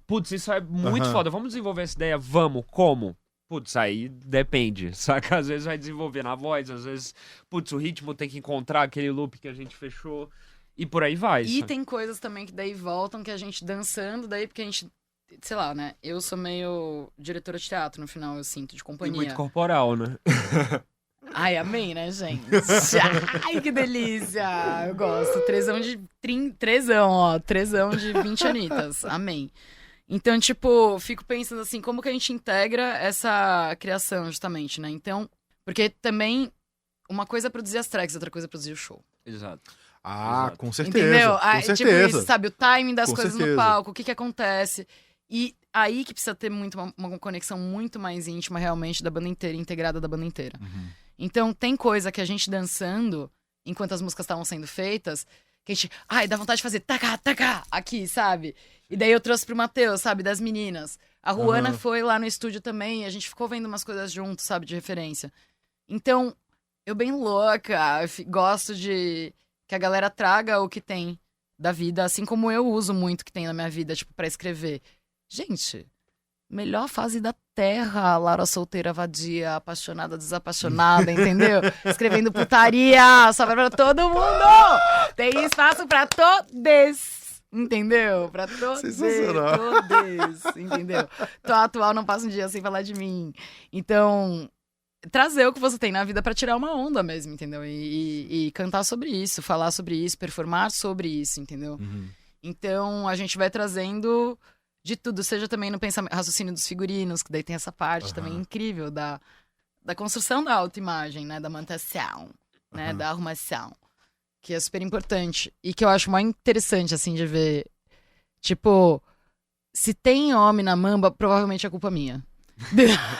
Putz, isso é muito foda. Vamos desenvolver essa ideia? Vamos. Como? Putz, aí depende, saca? Às vezes vai desenvolver na voz, às vezes, putz, o ritmo tem que encontrar aquele loop que a gente fechou. E por aí vai. E saca? tem coisas também que daí voltam, que a gente dançando, daí porque a gente, sei lá, né? Eu sou meio diretora de teatro no final, eu sinto, de E companhia. muito corporal, né? Ai, amei, né, gente? Ai, que delícia! Eu gosto. Trezão de 20 anitas. Amei. Então, tipo, fico pensando assim, como que a gente integra essa criação, justamente, né? Então, porque também uma coisa é produzir as tracks, outra coisa é produzir o show. Exato. Exato. Com certeza. Entendeu? Com Tipo certeza. isso, sabe? O timing das Com coisas certeza. no palco, o que acontece. E aí que precisa ter muito uma conexão muito mais íntima, realmente, da banda inteira, integrada da banda inteira. Então, tem coisa que a gente dançando, enquanto as músicas estavam sendo feitas, que a gente, dá vontade de fazer taca, taca, aqui, sabe? E daí eu trouxe pro Matheus, sabe, das meninas. A Juana foi lá no estúdio também, e a gente ficou vendo umas coisas juntos, sabe, de referência. Então, eu bem louca, gosto de que a galera traga o que tem da vida, assim como eu uso muito o que tem na minha vida, tipo, pra escrever. Gente, melhor fase da Terra, Laura solteira, vadia, apaixonada, desapaixonada, entendeu? Escrevendo putaria, só pra todo mundo! Tem espaço pra todes, entendeu? Pra todes, Sensacional. todes, entendeu? Tô atual, não passa um dia sem falar de mim. Então, trazer o que você tem na vida pra tirar uma onda mesmo, entendeu? E cantar sobre isso, falar sobre isso, performar sobre isso, entendeu? Então, a gente vai trazendo de tudo, seja também no pensamento, raciocínio dos figurinos, que daí tem essa parte também incrível da construção da autoimagem, né? Da manutenção, né? Da arrumação, que é super importante. E que eu acho mais interessante, assim, de ver. Tipo, se tem homem na mamba, provavelmente é culpa minha.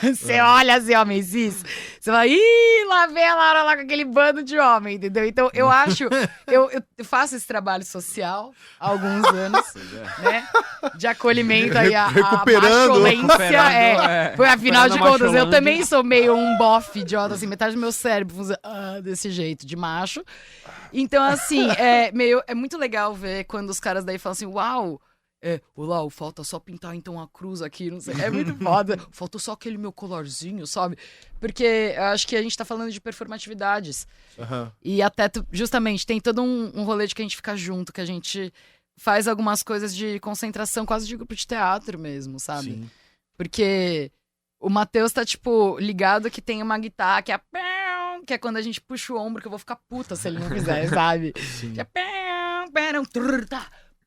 Você olha assim, homem cis, você fala, ih, lá vem a Laura lá com aquele bando de homem, entendeu? Então, eu acho, eu faço esse trabalho social há alguns anos, né? De acolhimento aí, a macholência, foi afinal de contas, eu também sou meio um bofe idiota, assim, metade do meu cérebro funciona desse jeito, de macho. Então, assim, é muito legal ver quando os caras daí falam assim, uau, olá, falta só pintar então a cruz aqui, não sei. É muito foda. Faltou só aquele meu colarzinho, sabe? Porque eu acho que a gente tá falando de performatividades. Uhum. E até, justamente, tem todo um rolê de que a gente fica junto, que a gente faz algumas coisas de concentração, quase de grupo de teatro mesmo, sabe? Sim. Porque o Matheus tá, tipo, ligado que tem uma guitarra que é quando a gente puxa o ombro, que eu vou ficar puta se ele não fizer, sabe? Sim. Que é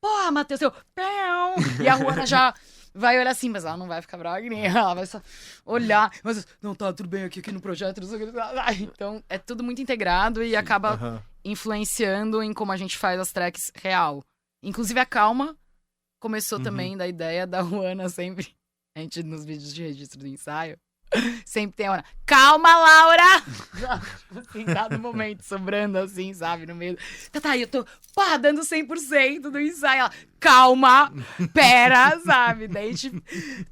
porra, Matheus, e a Juana já vai olhar assim, mas ela não vai ficar brava, ela vai só olhar, mas não, tá tudo bem aqui no projeto, não sei o que. Então, é tudo muito integrado e acaba influenciando em como a gente faz as tracks real. Inclusive a Calma começou também da ideia da Juana sempre, a gente nos vídeos de registro do ensaio, sempre tem a Juana, calma, Laura! Assim, dado momento, sobrando assim, sabe, no meio. Tá, eu tô, dando 100% do ensaio. Ela, calma, pera, sabe? Daí, tipo,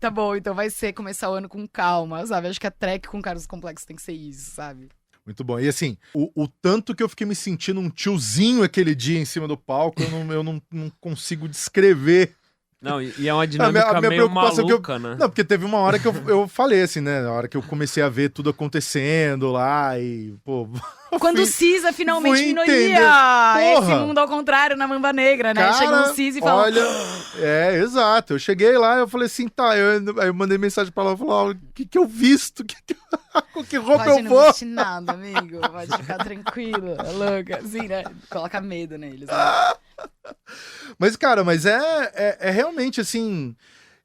tá bom, então vai ser começar o ano com calma, sabe? Acho que a track com Carlos Complexos tem que ser isso, sabe? Muito bom. E assim, o tanto que eu fiquei me sentindo um tiozinho aquele dia em cima do palco, eu não consigo descrever. Não, e é uma dinâmica meio maluca, né? Não, porque teve uma hora que eu falei assim, né? Na hora que eu comecei a ver tudo acontecendo lá e, pô... Quando o cis é finalmente minoria! Esse mundo ao contrário, na Mamba Negra, né? Cara, chega um cis e fala... Olha, exato. Eu cheguei lá, eu falei assim, tá, aí eu mandei mensagem pra ela, eu falei, o que eu visto? Com que roupa eu vou? Não veste nada, amigo. Pode ficar tranquilo, é louca. Assim, né? Coloca medo neles, né? Mas, cara, é realmente, assim...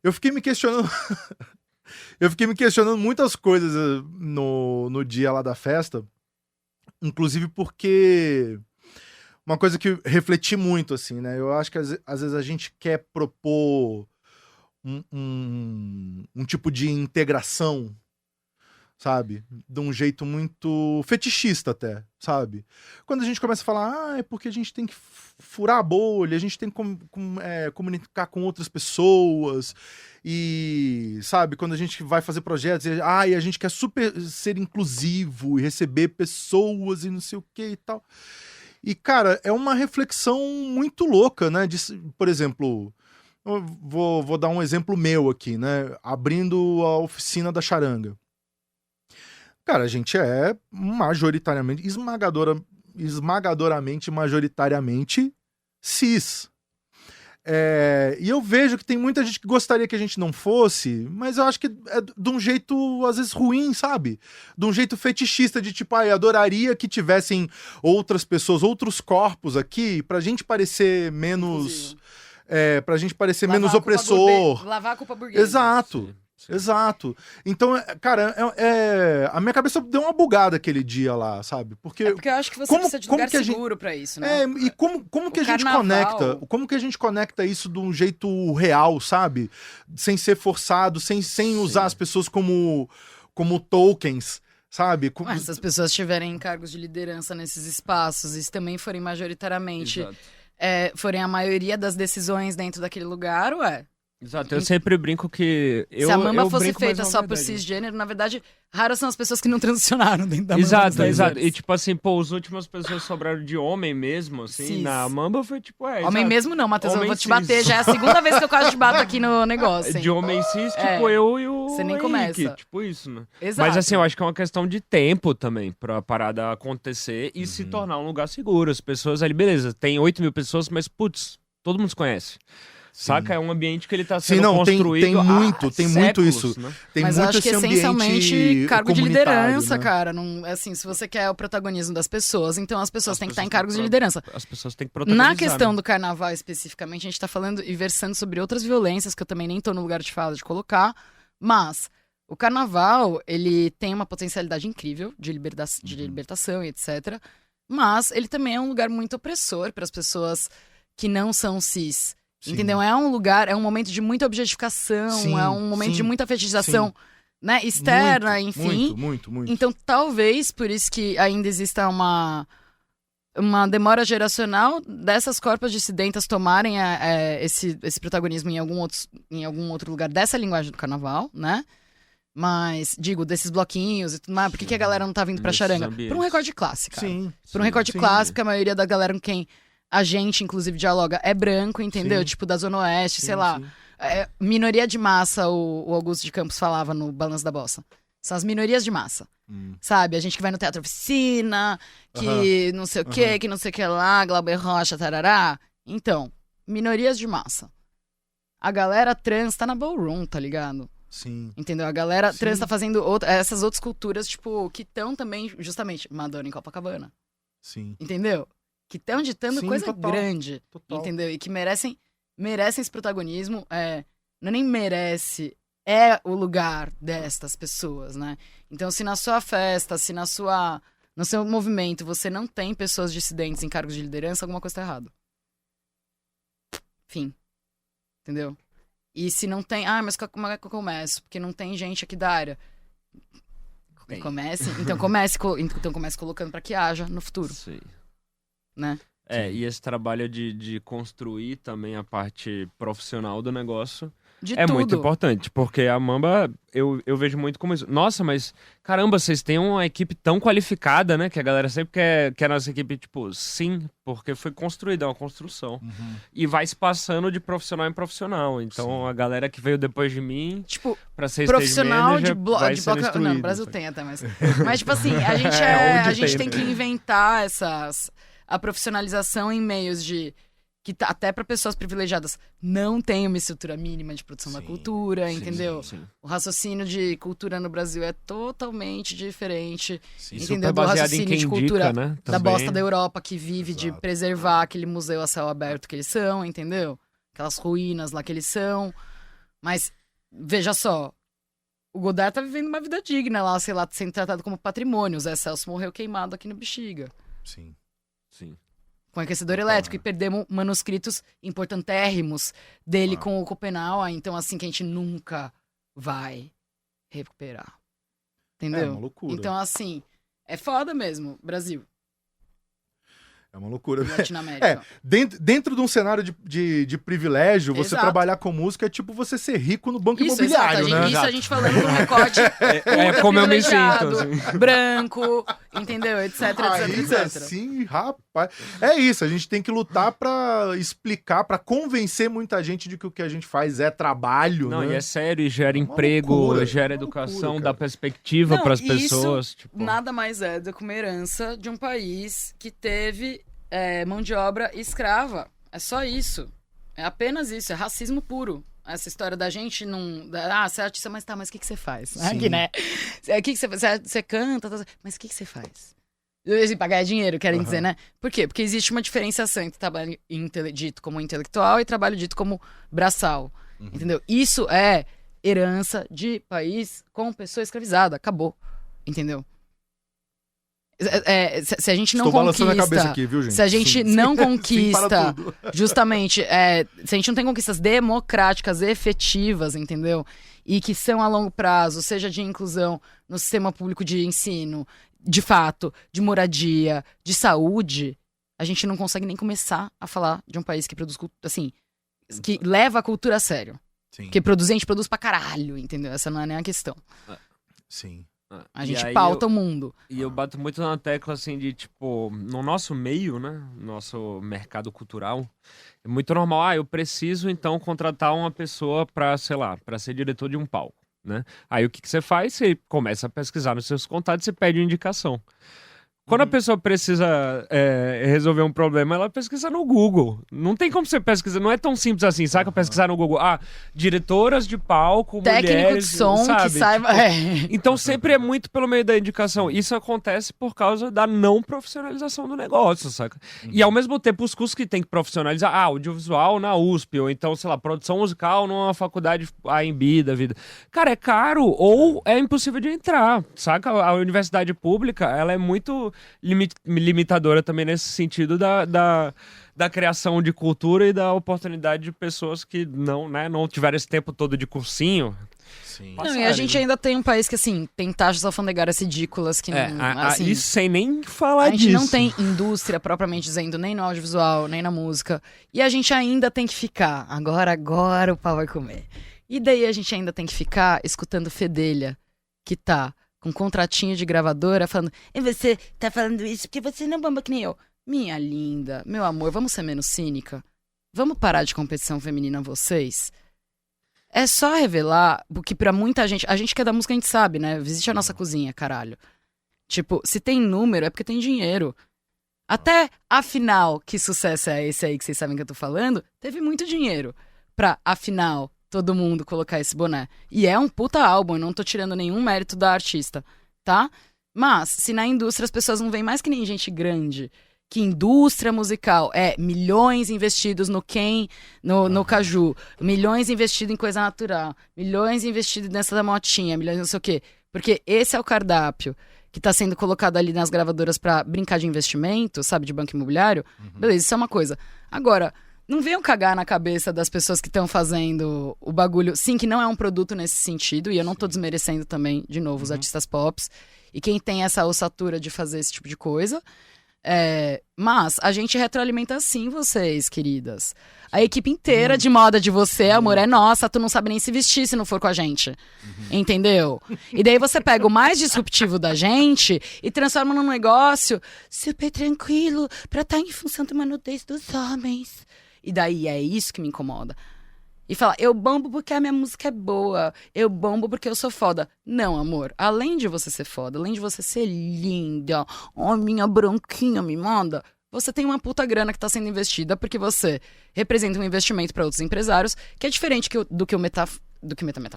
Eu fiquei me questionando... eu fiquei me questionando muitas coisas no dia lá da festa. Inclusive porque... Uma coisa que eu refleti muito, assim, né? Eu acho que às vezes a gente quer propor um tipo de integração, sabe? De um jeito muito fetichista até, sabe? Quando a gente começa a falar, é porque a gente tem que furar a bolha, a gente tem que comunicar com outras pessoas, e, sabe, quando a gente vai fazer projetos, e a gente quer super ser inclusivo e receber pessoas e não sei o que e tal. E, cara, é uma reflexão muito louca, né? Por exemplo... Eu vou dar um exemplo meu aqui, né? Abrindo a oficina da charanga. Cara, a gente é majoritariamente, majoritariamente cis. E eu vejo que tem muita gente que gostaria que a gente não fosse, mas eu acho que é de um jeito, às vezes, ruim, sabe? De um jeito fetichista, de tipo, eu adoraria que tivessem outras pessoas, outros corpos aqui, pra gente parecer menos... pra gente parecer menos opressor. Lavar a culpa burguesa. Exato. Sim. Exato. Então, cara, a minha cabeça deu uma bugada aquele dia lá, sabe? Porque eu acho que você precisa de lugar seguro pra isso, né? E como que a gente conecta? Como que a gente conecta isso de um jeito real, sabe? Sem ser forçado, sem usar as pessoas como tokens, sabe? Mas se as pessoas tiverem cargos de liderança nesses espaços e também forem majoritariamente... forem a maioria das decisões dentro daquele lugar, Exato, eu sempre brinco que... Se a Mamba fosse feita só por cisgênero, na verdade, raras são as pessoas que não transicionaram dentro da Mamba. Exato. E tipo assim, as últimas pessoas sobraram de homem mesmo, assim, cis. Na Mamba foi tipo, homem mesmo não, Matheus, eu vou te bater, já é a segunda vez que eu quase te bato aqui no negócio, hein? De homem cis, tipo, eu e o Você nem Henrique, começa. Tipo isso, né? Exato. Mas assim, eu acho que é uma questão de tempo também pra parada acontecer e se tornar um lugar seguro. As pessoas ali, beleza, tem 8 mil pessoas, mas putz, todo mundo se conhece. Saca? É um ambiente que ele tá sendo construído tem muito isso. Né? Tem mas muito eu acho que essencialmente cargo de liderança, né? Cara. Não, assim, se você quer o protagonismo das pessoas, então as pessoas têm que estar em cargos de liderança. As pessoas têm que protagonizar. Na questão do carnaval especificamente, a gente tá falando e versando sobre outras violências que eu também nem tô no lugar de fala de colocar, mas o carnaval, ele tem uma potencialidade incrível de libertação e etc. Mas ele também é um lugar muito opressor para as pessoas que não são cis. Sim. Entendeu? É um lugar, é um momento de muita objetificação, é um momento de muita fetichização né, externa, muito, enfim. Muito. Então, talvez, por isso que ainda exista uma demora geracional dessas corpas dissidentas tomarem esse protagonismo em algum outro lugar dessa linguagem do carnaval, né? Mas, digo, desses bloquinhos e tudo mais, por que a galera não tá vindo pra charanga? Por um recorte clássico, cara. Por um recorte clássico, a maioria da galera com quem a gente, inclusive, dialoga é branco, entendeu? Sim. Tipo, da Zona Oeste, sei lá. Minoria de massa, o Augusto de Campos falava no Balanço da Bossa. São as minorias de massa. Sabe? A gente que vai no Teatro Oficina, que não sei o que, que não sei o que lá, Glauber Rocha, tarará. Então, minorias de massa. A galera trans tá na ballroom, tá ligado? Sim. Entendeu? A galera trans tá fazendo essas outras culturas, tipo, que estão também, justamente, Madonna em Copacabana. Sim. Entendeu? Que estão ditando coisa total, grande. total. Entendeu? E que merecem esse protagonismo. Não nem merece, é o lugar destas pessoas, né? Então, se na sua festa, se no seu movimento você não tem pessoas dissidentes em cargos de liderança, alguma coisa tá errada. Fim. Entendeu? E se não tem... mas como é que eu começo? Porque não tem gente aqui da área. Então comece colocando pra que haja no futuro. Sim. Né? E esse trabalho de construir também a parte profissional do negócio De é tudo. muito importante, porque a Mamba, eu vejo muito como isso. Nossa, mas caramba, vocês têm uma equipe tão qualificada, né? Que a galera sempre quer a nossa equipe, tipo, sim, porque foi construída, é uma construção. E vai se passando de profissional em profissional. Então, a galera que veio depois de mim, tipo, pra ser profissional stage de manager, vai bloco. sendo instruído. Não, no Brasil tem até, mas tipo assim, a gente tem que inventar a profissionalização em meios que até para pessoas privilegiadas não tem uma estrutura mínima de produção da cultura, entendeu? Sim. O raciocínio de cultura no Brasil é totalmente diferente, entendeu? Super Do baseado em raciocínio quem de cultura indica, né? da Também. bosta da Europa, que vive de preservar aquele museu a céu aberto que eles são, entendeu? Aquelas ruínas lá que eles são. Mas, veja só, o Godard tá vivendo uma vida digna lá, sei lá, sendo tratado como patrimônio. O Zé Celso morreu queimado aqui no Bexiga. Sim. Com aquecedor elétrico, e perdemos manuscritos importantérrimos dele com o Copenau, então assim, que a gente nunca vai recuperar. Entendeu? É uma loucura. Então assim, é foda mesmo, Brasil. É uma loucura. Latinoamérica. Dentro de um cenário de privilégio, você Exato. trabalhar com música é tipo você ser rico no banco Isso, imobiliário, exato. né? Isso a gente falando do recorte como eu me privilegiado, sinto, branco, entendeu? Etc, Ainda etc. assim, rapaz. É isso, a gente tem que lutar pra explicar, pra convencer muita gente de que o que a gente faz é trabalho, Não, né? e é sério, e gera uma emprego, loucura, gera é uma educação, loucura, dá cara. perspectiva Não, pras isso pessoas. Tipo... Nada mais é do que uma herança de um país que teve mão de obra escrava. É só isso. É apenas isso. É racismo puro. Essa história da gente não... você é artista, mas mas o que você faz? Aqui, né? O que você faz? Você canta, mas o que você faz? Pra ganhar dinheiro, querem dizer, né? Por quê? Porque existe uma diferenciação entre trabalho dito como intelectual e trabalho dito como braçal. Entendeu? Isso é herança de país com pessoa escravizada. Acabou. Entendeu? Se a gente não Estou balançando conquista... a cabeça aqui, viu, gente? Se a gente não Sim, conquista... para tudo. Justamente, se a gente não tem conquistas democráticas, efetivas, entendeu? E que são a longo prazo, seja de inclusão no sistema público de ensino, de fato, de moradia, de saúde, a gente não consegue nem começar a falar de um país que produz, assim, que leva a cultura a sério. Sim. Porque a gente produz pra caralho, entendeu? Essa não é nem a questão. Sim. A gente pauta o mundo. E eu bato muito na tecla, assim, de, tipo, no nosso meio, né, nosso mercado cultural, é muito normal, eu preciso, então, contratar uma pessoa pra, sei lá, pra ser diretor de um palco, né? Aí o que você faz? Você começa a pesquisar nos seus contatos e pede uma indicação. Quando a pessoa precisa resolver um problema, ela pesquisa no Google. Não tem como você pesquisar, não é tão simples assim, saca? Pesquisar no Google. Diretoras de palco, técnico mulheres, de som sabe? que saiba... Então sempre é muito pelo meio da indicação. Isso acontece por causa da não profissionalização do negócio, saca? E ao mesmo tempo os cursos que tem que profissionalizar, audiovisual na USP, ou então, sei lá, produção musical numa faculdade AMB da vida. Cara, é caro ou é impossível de entrar, saca? A universidade pública, ela é muito limitadora também nesse sentido da criação de cultura e da oportunidade de pessoas que não tiveram esse tempo todo de cursinho. Sim. Não, e a gente ainda tem um país que, assim, tem taxas alfandegárias ridículas que não... assim, isso sem nem falar a gente disso. não tem indústria propriamente dizendo, nem no audiovisual, nem na música. E a gente ainda tem que ficar. Agora o pau vai comer. E daí a gente ainda tem que ficar escutando fedelha, que tá com contratinho de gravadora, falando, e você tá falando isso porque você não bomba que nem eu. Minha linda, meu amor, vamos ser menos cínica? Vamos parar de competição feminina vocês? É só revelar, porque pra muita gente... A gente que é da música, a gente sabe, né? Visite a nossa cozinha, caralho. Tipo, se tem número, é porque tem dinheiro. Até, afinal, que sucesso é esse aí que vocês sabem que eu tô falando? Teve muito dinheiro pra, afinal, todo mundo colocar esse boné. E é um puta álbum, eu não tô tirando nenhum mérito da artista, tá? Mas, se na indústria as pessoas não veem mais que nem gente grande... que indústria musical é milhões investidos no caju, milhões investidos em coisa natural, milhões investidos nessa da motinha, milhões não sei o quê. Porque esse é o cardápio que tá sendo colocado ali nas gravadoras pra brincar de investimento, sabe, de banco imobiliário. Beleza, isso é uma coisa. Agora, não venham cagar na cabeça das pessoas que estão fazendo o bagulho. Sim, que não é um produto nesse sentido, e eu não tô desmerecendo também, de novo, os artistas pops. E quem tem essa ossatura de fazer esse tipo de coisa... mas a gente retroalimenta sim vocês, queridas. A equipe inteira de moda de você, amor, é nossa. Tu não sabe nem se vestir se não for com a gente. Entendeu? E daí você pega o mais disruptivo da gente e transforma num negócio super tranquilo pra estar em função de uma nudez dos homens. E daí é isso que me incomoda. E fala, eu bombo porque a minha música é boa. Eu bombo porque eu sou foda. Não, amor. Além de você ser foda, além de você ser linda, ó, minha branquinha me manda, você tem uma puta grana que tá sendo investida porque você representa um investimento pra outros empresários que é diferente do que o Meta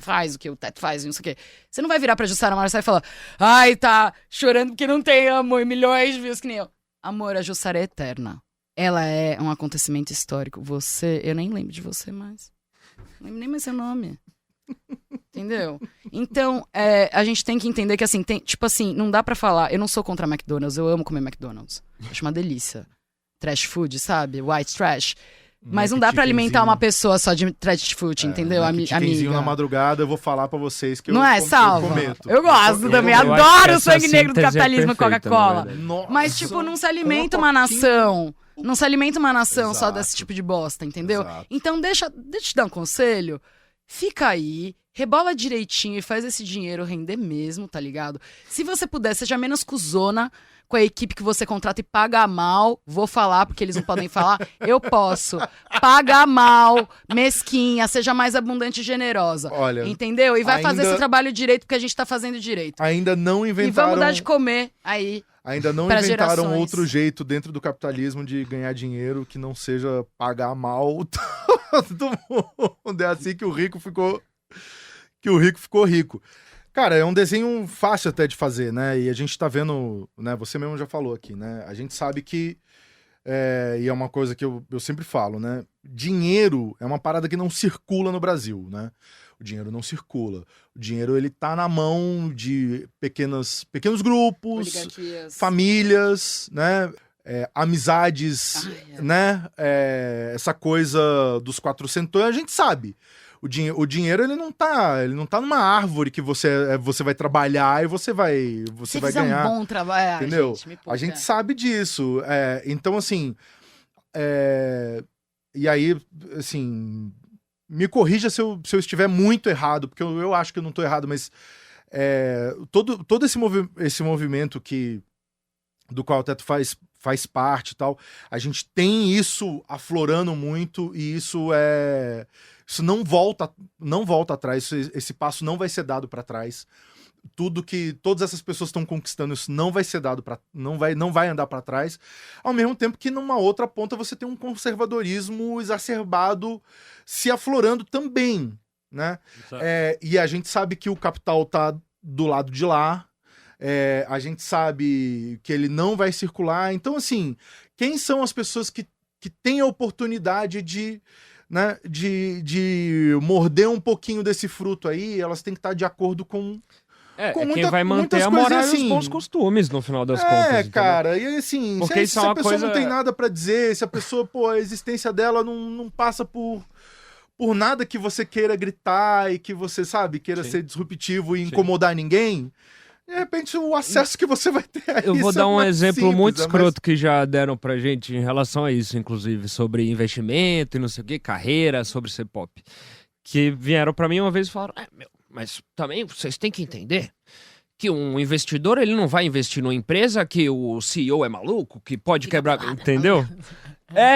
faz, do que o Teto faz, não sei o quê. Você não vai virar pra Jussara Marçal e falar, ai, tá chorando porque não tem amor, milhões de views que nem eu. Amor, a Jussara é eterna. Ela é um acontecimento histórico. Você, eu nem lembro de você mais. Não lembro nem mais seu nome. Entendeu? Então, a gente tem que entender que, assim, tipo assim, não dá pra falar... Eu não sou contra McDonald's, eu amo comer McDonald's. Acho uma delícia. Trash food, sabe? White trash. Mas não dá pra alimentar uma pessoa só de trash food, entendeu, amiga? Na madrugada, eu vou falar pra vocês que não eu salva. Cometo. Eu gosto também, adoro o sangue negro do capitalismo Coca-Cola. Nossa, mas, tipo, não se alimenta uma nação... Não se alimenta uma nação só desse tipo de bosta, entendeu? Exato. Então deixa eu te dar um conselho. Fica aí, rebola direitinho e faz esse dinheiro render mesmo, tá ligado? Se você puder, seja menos cuzona com a equipe que você contrata e paga mal. Vou falar, porque eles não podem falar. Eu posso. Paga mal, mesquinha, seja mais abundante e generosa. Olha, entendeu? E vai fazer esse trabalho direito, porque a gente tá fazendo direito. Ainda não inventaram... E vamos dar de comer aí. Ainda não inventaram outro jeito dentro do capitalismo de ganhar dinheiro que não seja pagar mal todo mundo. É assim que o rico ficou rico. Cara, é um desenho fácil até de fazer, né? E a gente tá vendo, né? Você mesmo já falou aqui, né? A gente sabe que, e é uma coisa que eu sempre falo, né? Dinheiro é uma parada que não circula no Brasil, né? O dinheiro não circula. O dinheiro, ele tá na mão de pequenos grupos, famílias, né? Amizades, né? Essa coisa dos 400, a gente sabe. O dinheiro, ele não tá numa árvore que você vai trabalhar e você vai ganhar. Um bom trabalho, entendeu? Gente, a gente sabe disso. Então, assim... E aí, assim... Me corrija se eu estiver muito errado, porque eu acho que eu não estou errado, mas todo esse movimento do qual o Teto faz parte e tal, a gente tem isso aflorando muito e isso não volta atrás, esse passo não vai ser dado para trás. Tudo que todas essas pessoas estão conquistando, isso não vai ser dado não vai andar para trás, ao mesmo tempo que numa outra ponta você tem um conservadorismo exacerbado se aflorando também, né? E a gente sabe que o capital tá do lado de lá, a gente sabe que ele não vai circular. Então, assim, quem são as pessoas que têm a oportunidade de morder um pouquinho desse fruto aí? Elas têm que estar de acordo com quem vai manter a moral e os bons costumes, no final das contas. Cara, e assim, se a pessoa não tem nada pra dizer, se a pessoa, a existência dela não passa por por nada que você queira gritar e que você, sabe, queira ser disruptivo e incomodar ninguém, de repente o acesso que você vai ter a isso Eu vou dar um exemplo simples, muito escroto que já deram pra gente em relação a isso, inclusive, sobre investimento e não sei o que, carreira, sobre ser pop. Que vieram pra mim uma vez e falaram, mas também vocês têm que entender que um investidor, ele não vai investir numa empresa que o CEO é maluco, que pode quebrar, entendeu?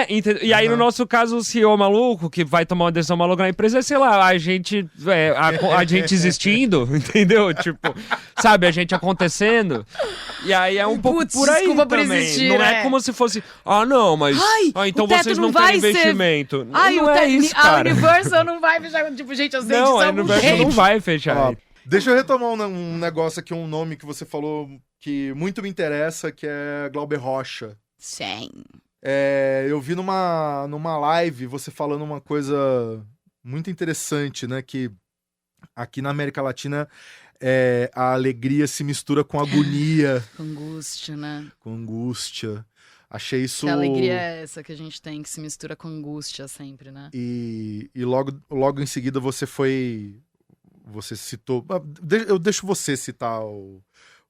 Entendeu? E aí, no nosso caso, o CEO maluco, que vai tomar uma decisão maluca na empresa, é, sei lá, a gente existindo, entendeu? Tipo, sabe, a gente acontecendo. E aí é um pouco por aí desculpa também. por existir, não é como se fosse, não, mas então o teto vocês não não vai querem ser- investimento. Ai, não é isso, a cara. Universal não vai fechar. Tipo, gente, eu sei Não, disso há a algum Universal tempo. não vai fechar. Ó, deixa eu retomar um negócio aqui, um nome que você falou que muito me interessa, que é Glauber Rocha. Sim. Eu vi numa live você falando uma coisa muito interessante, né? Que aqui na América Latina a alegria se mistura com agonia, Angústia, né? com angústia. Achei isso... Que alegria é essa que a gente tem, que se mistura com angústia sempre, né? E logo em seguida você citou... Eu deixo você citar o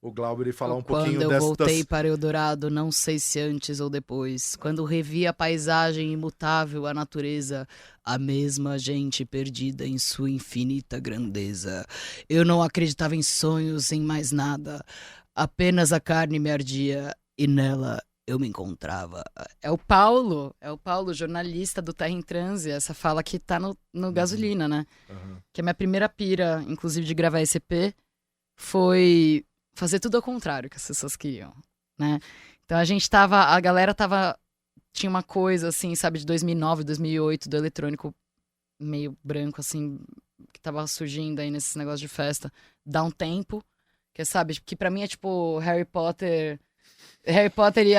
Glauber e falar um pouquinho Quando eu dessas... voltei para Eldorado, não sei se antes ou depois, quando revi a paisagem imutável, a natureza, a mesma gente perdida em sua infinita grandeza. Eu não acreditava em sonhos, em mais nada. Apenas a carne me ardia e nela eu me encontrava. É o Paulo, jornalista do Terra em Transe, essa fala que tá no Gasolina, né? Uhum. Que a minha primeira pira, inclusive, de gravar esse EP, foi fazer tudo ao contrário que as pessoas queriam, né? Então a galera tinha uma coisa assim, sabe, de 2009, 2008, do eletrônico meio branco, assim, que tava surgindo aí nesses negócios de festa, dá um tempo, que sabe, que pra mim é tipo Harry Potter e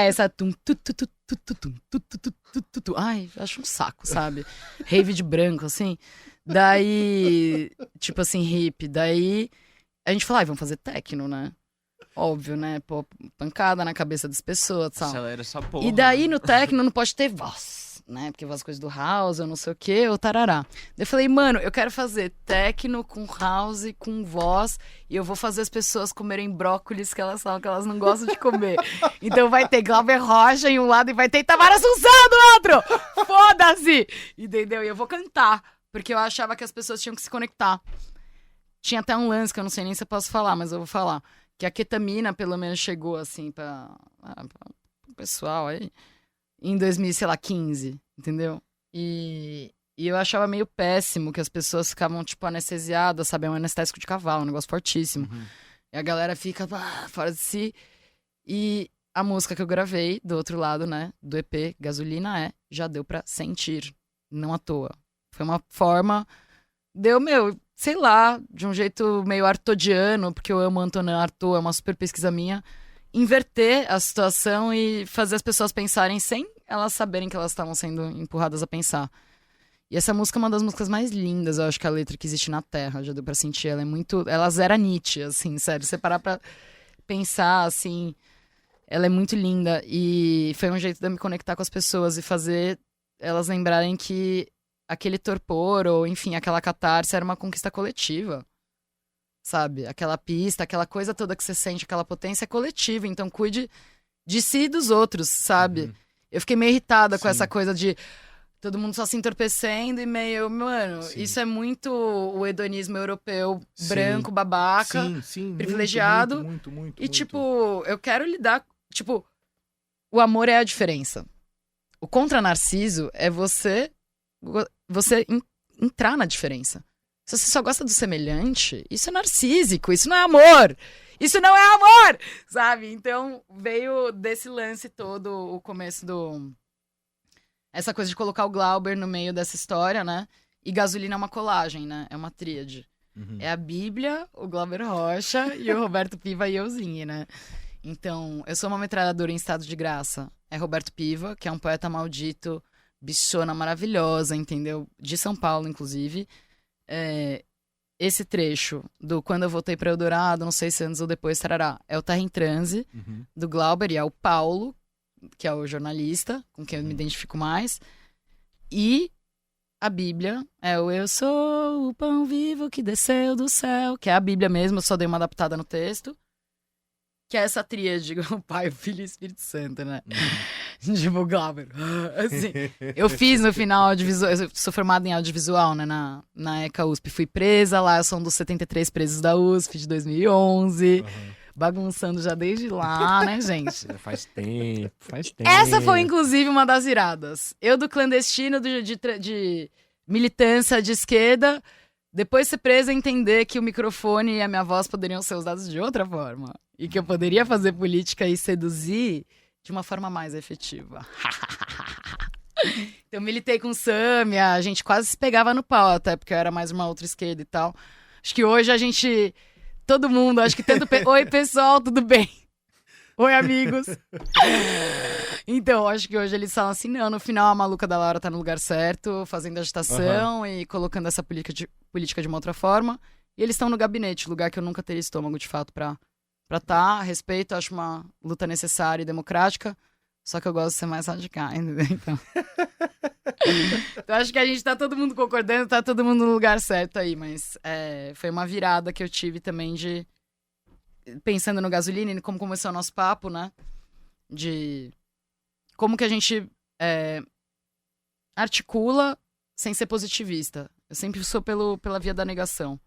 essa ai, acho um saco, sabe? Rave de branco, assim. Daí, tipo assim, hippie, daí a gente falou, vamos fazer techno, né? Óbvio, né? Pô, pancada na cabeça das pessoas, tal. Acelera essa porra. E daí no techno não pode ter voz, né? Porque as coisas do house, eu não sei o quê, ou tarará. Daí eu falei, mano, eu quero fazer techno com house, com voz, e eu vou fazer as pessoas comerem brócolis que elas falam que elas não gostam de comer. Então vai ter Glauber Rocha em um lado e vai ter Itamar Assunção do outro! Foda-se! Entendeu? E eu vou cantar, porque eu achava que as pessoas tinham que se conectar. Tinha até um lance que eu não sei nem se eu posso falar, mas eu vou falar. Que a ketamina, pelo menos, chegou, assim, pra o pessoal aí, em 2015, entendeu? E eu achava meio péssimo que as pessoas ficavam, tipo, anestesiadas, sabe? É um anestésico de cavalo, um negócio fortíssimo. Uhum. E a galera fica fora de si. E a música que eu gravei, do outro lado, né, do EP, Gasolina, já deu pra sentir, não à toa. Foi uma forma... sei lá, de um jeito meio artodiano, porque eu amo Antonin Artaud, é uma super pesquisa minha, inverter a situação e fazer as pessoas pensarem sem elas saberem que elas estavam sendo empurradas a pensar. E essa música é uma das músicas mais lindas, eu acho que a letra que existe na Terra, já deu pra sentir, ela zera Nietzsche, assim, sério, você parar pra pensar, assim, ela é muito linda, e foi um jeito de eu me conectar com as pessoas e fazer elas lembrarem que aquele torpor, ou enfim, aquela catarse era uma conquista coletiva, sabe? Aquela pista, aquela coisa toda que você sente, aquela potência é coletiva, então cuide de si e dos outros, sabe? Uhum. Eu fiquei meio irritada com Sim. essa coisa de todo mundo só se entorpecendo e meio, mano, Sim. isso é muito o hedonismo europeu, Sim. branco, babaca, Sim, privilegiado. muito. E tipo, eu quero lidar, tipo, o amor é a diferença. O contra-narciso é você entrar na diferença. Se você só gosta do semelhante, isso é narcísico, isso não é amor. Isso não é amor, sabe? Então veio desse lance todo o começo essa coisa de colocar o Glauber no meio dessa história, né? E Gasolina é uma colagem, né? É uma tríade. Uhum. É a Bíblia, o Glauber Rocha e o Roberto Piva e euzinho, né? Então, eu sou uma metralhadora em estado de graça. É Roberto Piva, que é um poeta maldito, bichona maravilhosa, entendeu? De São Paulo, inclusive. Esse trecho do Quando eu voltei para Eldorado, não sei se antes ou depois, tarará, é o Terra em Transe, Uhum. do Glauber, e é o Paulo, que é o jornalista, com quem eu me identifico mais. E a Bíblia. É o Eu sou o pão vivo que desceu do céu, que é a Bíblia mesmo, eu só dei uma adaptada no texto. Que é essa tríade, o Pai, o Filho e o Espírito Santo, né? Tipo, Glauber. Assim, eu fiz no final audiovisual, eu sou formada em audiovisual, né, na ECA USP. Fui presa lá, eu sou um dos 73 presos da USP de 2011. Bagunçando já desde lá, né, gente? Faz tempo. Essa foi, inclusive, uma das viradas. Eu do clandestino, de militância de esquerda, depois de ser presa, entender que o microfone e a minha voz poderiam ser usados de outra forma. E que eu poderia fazer política e seduzir de uma forma mais efetiva. Então, militei com Sâmia, a gente quase se pegava no pau, até porque eu era mais uma outra esquerda e tal. Acho que hoje a gente... Todo mundo, acho que tanto... Oi, pessoal, tudo bem? Oi, amigos. Então, acho que hoje eles falam assim, não, no final a maluca da Laura tá no lugar certo, fazendo agitação e colocando essa política de uma outra forma. E eles estão no gabinete, lugar que eu nunca teria estômago, de fato, pra tá. Respeito, acho uma luta necessária e democrática, só que eu gosto de ser mais radical, entendeu? Então acho que a gente tá todo mundo concordando, tá todo mundo no lugar certo aí, mas foi uma virada que eu tive também de... Pensando no Gasolina e como começou o nosso papo, né? De como que a gente articula sem ser positivista. Eu sempre sou pela via da negação,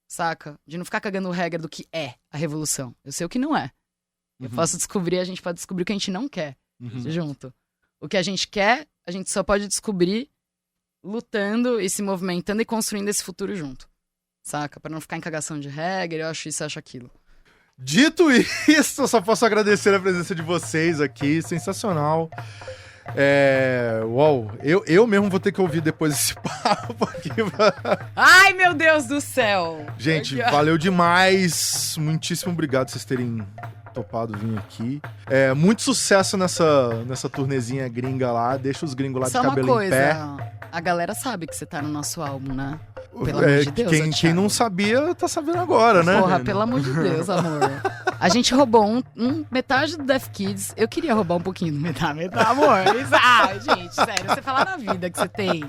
saca? De não ficar cagando regra do que é a revolução. Eu sei o que não é. Eu posso descobrir, a gente pode descobrir o que a gente não quer junto. O que a gente quer, a gente só pode descobrir lutando e se movimentando e construindo esse futuro junto. Saca? Pra não ficar em cagação de regra, eu acho isso, eu acho aquilo. Dito isso, eu só posso agradecer a presença de vocês aqui, sensacional. Uau, eu mesmo vou ter que ouvir depois esse papo aqui. Ai, meu Deus do céu! Gente, valeu demais. Muitíssimo obrigado por vocês terem topado vir aqui. Muito sucesso nessa turnezinha gringa lá. Deixa os gringos lá só de cabelo em pé. A galera sabe que você tá no nosso álbum, né? Pelo amor de Deus, quem não sabia, tá sabendo agora, né? Porra, pelo amor de Deus, amor. A gente roubou metade do Def Kids. Eu queria roubar um pouquinho do metade, amor. Gente, sério, você falar na vida que você tem,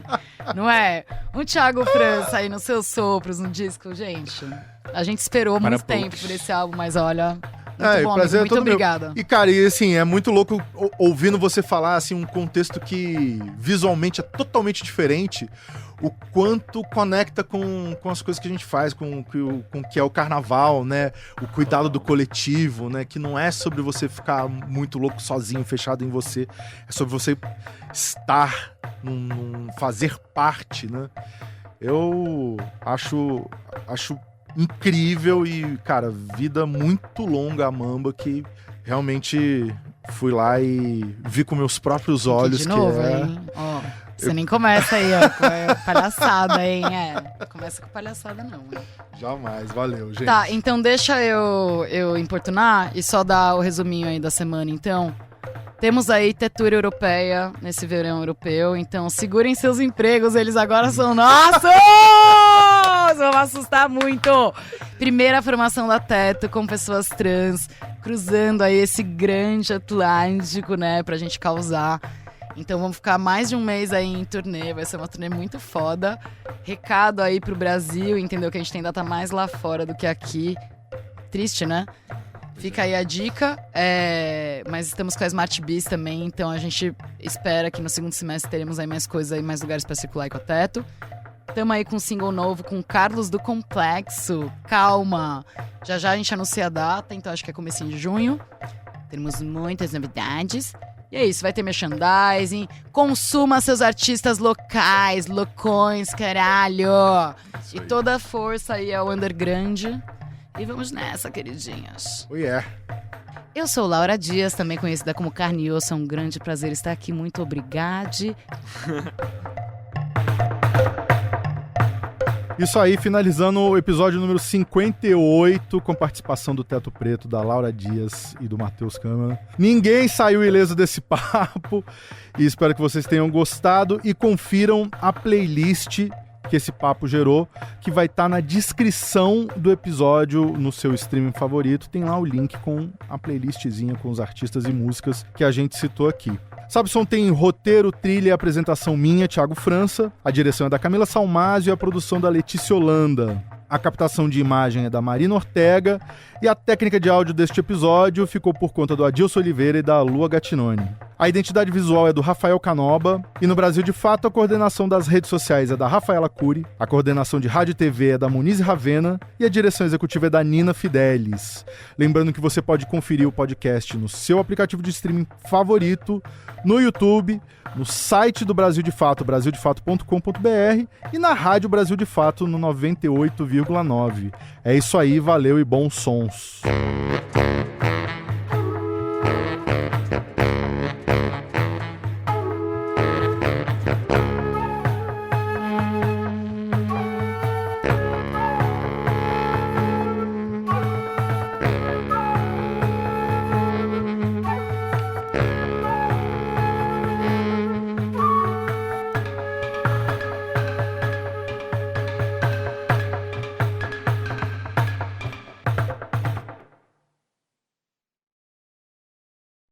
não é? Um Thiago França aí nos seus sopros no disco, gente. A gente esperou muito tempo por esse álbum, mas olha... Muito bom, prazer, amigo, muito obrigada. Meu. E, cara, assim, é muito louco ouvindo você falar, assim, um contexto que visualmente é totalmente diferente, o quanto conecta com as coisas que a gente faz, com o que é o carnaval, né? O cuidado do coletivo, né? Que não é sobre você ficar muito louco sozinho, fechado em você. É sobre você estar, fazer parte, né? Eu acho incrível e, cara, vida muito longa a Mamba, que realmente fui lá e vi com meus próprios olhos. De novo, hein? Você nem começa aí, ó, com palhaçada, hein? Começa com palhaçada não, hein? Jamais, valeu, gente. Tá, então deixa eu importunar e só dar o resuminho aí da semana, então. Temos aí Tetura Europeia nesse verão europeu, então segurem seus empregos, eles agora são nossos! Vamos assustar muito! Primeira formação da Teto com pessoas trans, cruzando aí esse grande Atlântico, né, pra gente causar. Então vamos ficar mais de um mês aí em turnê, vai ser uma turnê muito foda. Recado aí pro Brasil, entendeu? Que a gente tem data mais lá fora do que aqui. Triste, né? Fica aí a dica, mas estamos com a Smart Bees também, então a gente espera que no segundo semestre teremos aí mais coisas, aí, mais lugares para circular aí com a Teto. Estamos aí com um single novo com Carlos do Complexo, calma, já a gente anuncia a data, então acho que é comecinho de junho, temos muitas novidades. E é isso, vai ter merchandising, consuma seus artistas locais, loucões, caralho, e toda a força aí ao underground. E vamos nessa, queridinhas. Oh, yeah. Eu sou Laura Dias, também conhecida como Carne e Osso. É um grande prazer estar aqui. Muito obrigada. Isso aí, finalizando o episódio número 58, com participação do Teto Preto, da Laura Dias e do Matheus Câmara. Ninguém saiu ileso desse papo. E espero que vocês tenham gostado e confiram a playlist que esse papo gerou, que vai estar na descrição do episódio no seu streaming favorito. Tem lá o link com a playlistzinha com os artistas e músicas que a gente citou aqui. Sabson tem roteiro, trilha e apresentação minha, Thiago França. A direção é da Camila Salmásio e a produção da Letícia Holanda. A captação de imagem é da Marina Ortega e a técnica de áudio deste episódio ficou por conta do Adilson Oliveira e da Lua Gattinoni. A identidade visual é do Rafael Canoba e no Brasil de Fato a coordenação das redes sociais é da Rafaela Cury, a coordenação de rádio e TV é da Muniz Ravena e a direção executiva é da Nina Fidelis. Lembrando que você pode conferir o podcast no seu aplicativo de streaming favorito, no YouTube, no site do Brasil de Fato, brasildefato.com.br e na Rádio Brasil de Fato no 98,9. É isso aí, valeu e bons sons.